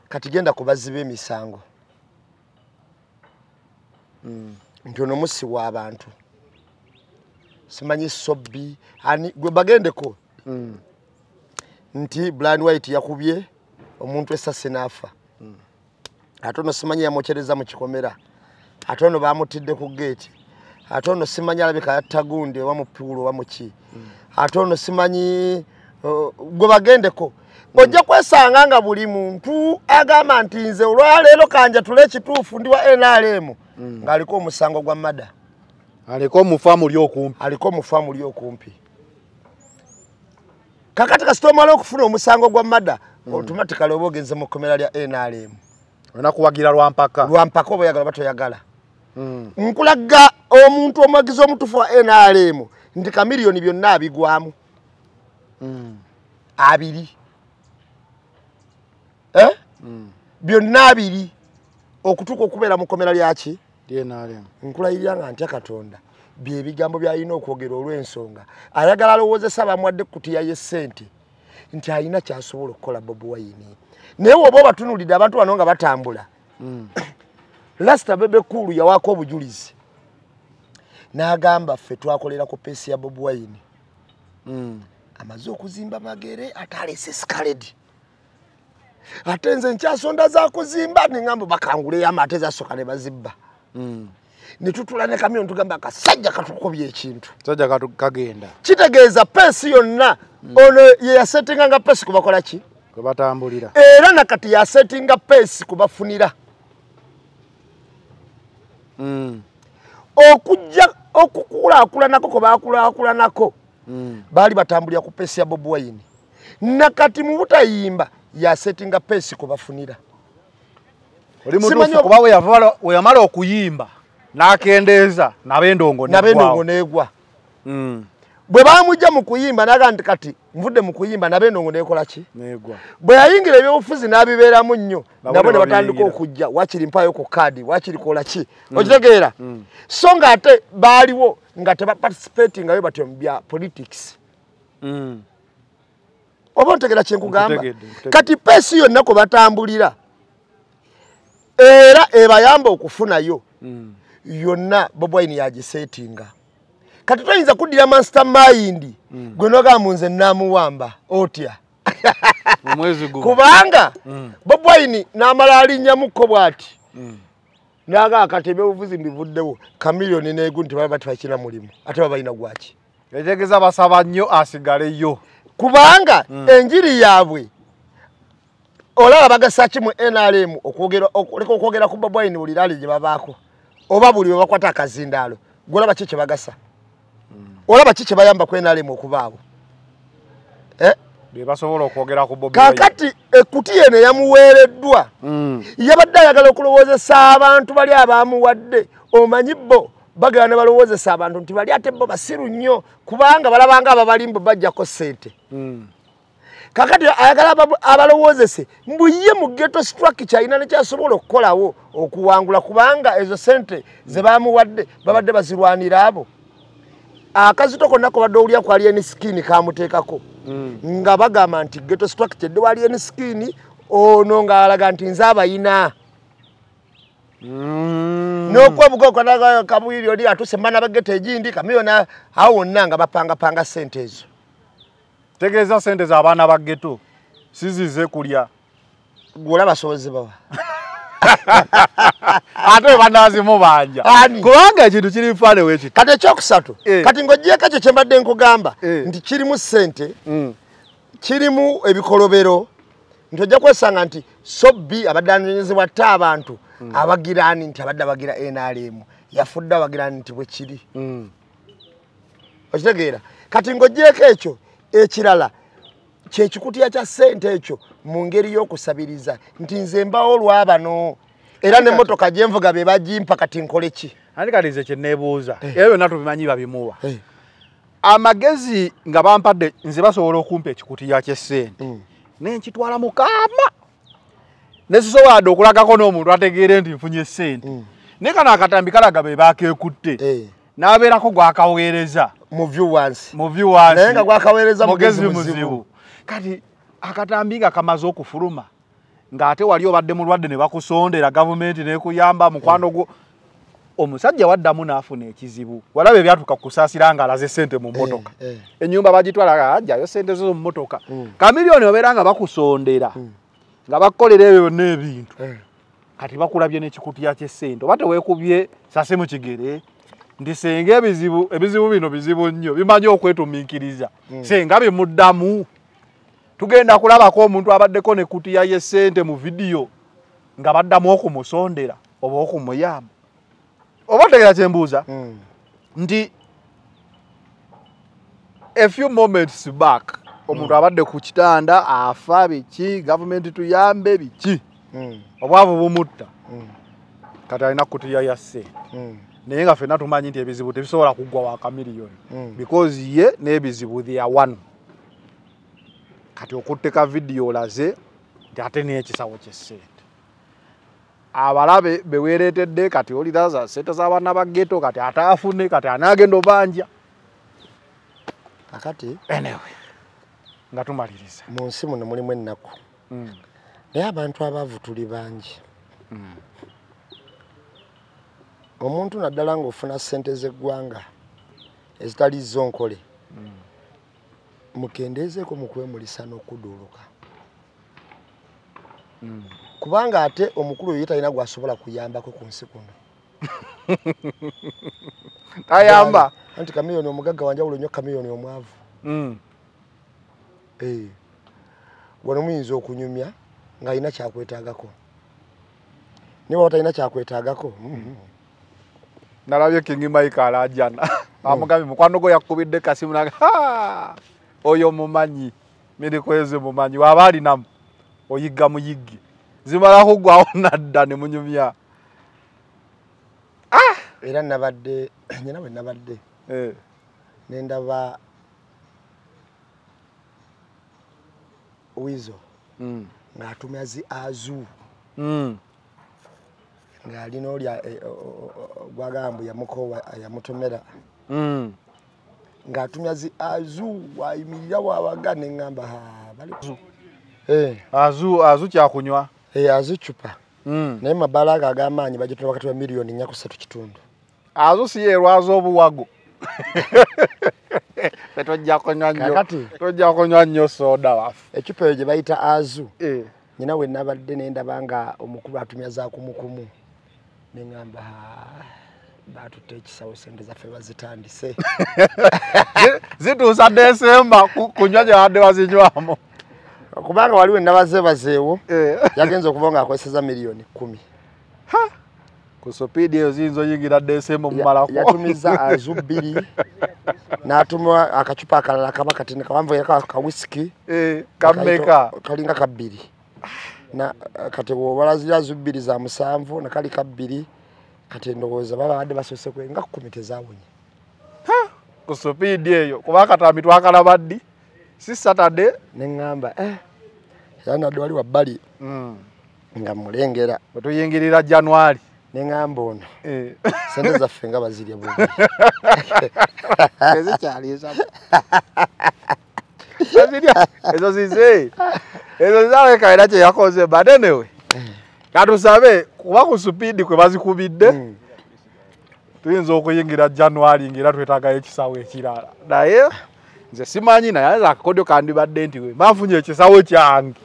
kati genda kubaziba emisango nti ono musi w'abantu simanyi Sobbi ani gwe bagendeko nti Brian White yakubye omuntu essasi n'afa ate ono simanyi yamukyereza mu kikomera ate ono bamutidde ku gate ate ono simanyi alabika yattagunde oba mupiulo oba muki ate ono simanyi gwe bagendeko ojja kwesanga nga buli muntu agamba nti nze olwaleero kanja tule ekituufu ndi wa NRM ng'aliko omusango gwa mada aliko omufamu li okumpi kakati kasitoma okufuna omusango gwa mada automatically oba ogenze mu kkomera lya NRM olina kuwagira lwampaka oba oyagala oba toyagala nkulaga omuntu omwagiza omutufu wa NRM nti kamiliyoni byonna abigwamu 2 byonna 2 okutuuka okubeera mu kkomera lyaki NRM nkulayirira nga ntya Katonda byebigambo byalina okwogera olw'ensonga ayagala alowoozesa bamwadde kutiya y'essente nti alina kyasobola okukola Bobi Wine naye oba obatunulidde abantu bano nga batambula Lasta bebe cool yawaako obujulizi n'agamba ffe twakolera ku peesi ya Bobi Wine amaze okuzimba magere ataleese skaledi ate nze nkyasonda za kuzimba neŋŋamba bakanguleyo amaate zasooka ne bazibba ne tutula ne kamyoni tugamba akasajja katukobya ekintu sajja kagenda kitegeeza peesi yonna ono ye yasettinga nga peesi kubakola ki kubatambulira era nakati yasettinga peesi kubafunira okujja okukulaakulanako kwe baakulaakulanako baali batambulira ku peesi ya Bobi Wine nakati mu butayimba yasettinga peesi kubafunira oli mutuufu kuba we yamala okuyimba n'akendeeza nabendongo neegwa bwe baamujja mu kuyimba naga nti kati nvudde mu kuyimba nabendongo neekola ki bwe yayingira ebyobufuzi n'abibeeramu nnyo nabo ne batandika okujja wakiri mpaayo ku kaadi wakiri kola ki okitegeera so nga ate baaliwo nga tebaparticipatingayo batyo mu bya politics oba ontegera kyenkugamba kati peesi yonna kwe batambulira era ebayamba okufunayo yonna Bobi Wine yagisetinga kati toyinza kuddira mastermind gwe nogamba nze naamuwamba otya kubanga Bobi Wine n'amala alinnyamuko bw'ati naga kati ebyobufuzi mbivuddewo kamiliyoni n'egu nti baba tibakina mulimu ate baba balina gwaki etegeza basaba nnyo asigaleyo kubanga enjiri yaabwe olaba bagasa ki mu NRM okwogera ku Bobi Wine buli lali gye babaako oba buli we bakwata akazindaalo golaba ki kye bagasa olaba ki kye bayamba ku NRM okubaawo bebasobola okwogera ku Bobi Wine kakati ekuti yene yamuweereddwa yabadde ayagala okulowoozesa abantu bali abaamuwadde omanyi bo bagala ne balowoozesa abantu nti bali ate bo basiru nnyo kubanga balabanga ababalimbo bajjako ssente kakati ayagala abalowozese mbuye mu ghetto structure ina nekyasobola okukolawo okuwangula kubanga ezo sente ze bamuwadde babadde bazirwanira abo akazito konna ko badde olya kwali eni skin kamuteekako nga bagamba nti ghetto structure de wali eni skin ono nga alaga nti nze abayina n'okwebuga okanaga kabwiri oli atusembana bagete egindi kamiyona awo wonna nga bapanga sente ezo tegeeza sente z'abaana ba ghetto sizize kulya gwola basobozi bawa ate banazimu banja kubanga ekintu kiri mfane weki kati ekyokusatu kati ng'ogyeko ekyo kye mbadde nkugamba nti kirimu sente kirimu ebikolobero nti ojja kwesanga nti sobbi abadde anonyezebwa tte abantu abagirani nti abadde abagira NRM yafudde abagirani nti bwe kiri okitegeera kati ng'ogyeko ekyo ekirala kyekikutiya kya sente ekyo mu ngeri y'okusabiriza nti nze mbawo olwabano era n'emmotoka gye nvuga be bagimpa kati nkole ki andi kati nze kye neebuuza era byonna tubimanyi babimuwa amagezi nga bampadde nze basobola okumpa ekikutiya ky'essente nenkitwala mu kaama nesisoboladde okulagako n'omuntu ategeere nti nfunye essente naye kano akatambi kalaga be bakeekutte n'abeerako gwakaweereza mu viewers naye nga gwakaweereza mugezi muzibu kati akatambi nga kamaze okufuluma ng'ate wali obadde mulwadde ne bakusondera gavumenti nekuyamba mukwano gwo omusajja waddamu n'afuna ekizibu walaba ebyatuka kusaasira nga alaze sente mu mmotoka ennyumba bagitwala ajjayo sente zo mu mmotoka kamiliyoni obeera nga bakusondera nga bakukolera ebyo byonna ebintu kati bakulabye n'ekikutiya ky'essente oba teweekubye sase mu kigere ndi senga ebizibu bino bizibu nnyo bimanyi okwetumiikiriza senga bimuddamu tugenda kulabako omuntu abaddeko nekutiya y'essente mu vidiyo nga baddamu okumusondera oba okumuyamba oba otegeera kyembuuza nti a few moments back omuntu abadde ku kitanda afa biki gavumenti tuyambe biki obwavu bumutta kati alina kutiya ya ssente naye nga ffenna tumanyi nti ebizibu tebisobola kuggwa wa kamiliyoni because ye n'ebizibu they are one kati okutteka vidiyo olaze nti ate n'ekisawo ky'essente abalabe beweereetedde kati olira za sente z'abaana ba ghetto kati ate afune kati anaagenda obanja kakati anyway nga tumaliriza mu nsi muno mulimu ennaku naye abantu abaavu tuli bangi omuntu naddala ng'ofuna ssente z'eggwanga ezitali zo nkole mukendeezeeko mu kwemulisa n'okuduuluka kubanga ate omukulu oyo talina gwasobola kuyambako ku nsi kuno tayamba anti kamiliyoni omugagga wanjawulo nnyo kamiliyoni omwavu wano muyinza okunyumya ng'alina kyakwetaagako niba watalina kyakwetaagako nalabye King Mike alajana amugambye mukwano gwo yakubidde kasimu naga oyo mumanyi mirikweze mumanyi waba alinamu oyigga muyiggi zimala kuggwawo nadda ne munyumya era nabadde nyina bwe nabadde nendaba wizo ng'atumya zi azu ng'alina oli gwagamba yamukowa yamutomera ng'atumya zi azu wayimirira wabaga neŋŋamba bali azu kyakunywa azu cupa naye mabbala ago ag'amaanyi bagitula wakati wa miliyoni 4.3 azu si yerwaza obuwago tojja kunywa nnyo soda waffe ecupa eyo gye bayita azu nyina we nabadde nendaba nga omukulu atumya zaakumukumu neŋŋamba batutte ekisawo sente zaffe bazitandise zituusa Desemba kunywa gye wadde wazinywamu kubanga waliwo ennabazeebazeewo yagenza okuba nga akozeseza miliyoni 10 ku sopiidi eyo ziyinza oyingira Desemba mumalako yatumiza azu 2 n'atuma akacupa akalala kaba katini kawanvu kawisiki kameka kalinga kabbiri na kati wabalazi azu 2 za 7 nakali kabbiri kati ndowooza baba badde basoose kwe nga 10 tezaawonye ku sopiidi eyo kuba akatambi twakalaba ddi si Saturday nengamba yana dwali wa bali nga mulengera batuyingirira January nengamba ono sente zaffe nga bazirya bwe ezikyaliza bazirya ezo zize ezo zawe kaira kye yakoze but anyway katusabe kuba ku speed kwe bazikubidde tuyinza okuyingira January ngira twetaaga ekisawo ekirala naye nze simanyi naye akakodyo kandibadde nti we manfunye ekisawo kyange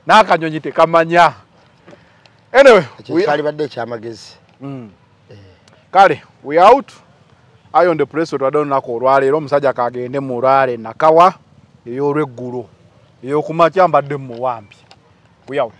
n'akanyonyi tekamanya anyway kali badde kyamagezi kale we out ayo the press twadonako olwaleero omusajja kagende mu lwale nakawa ey'olweggulo ey'okumakya mbadde mu wambi we out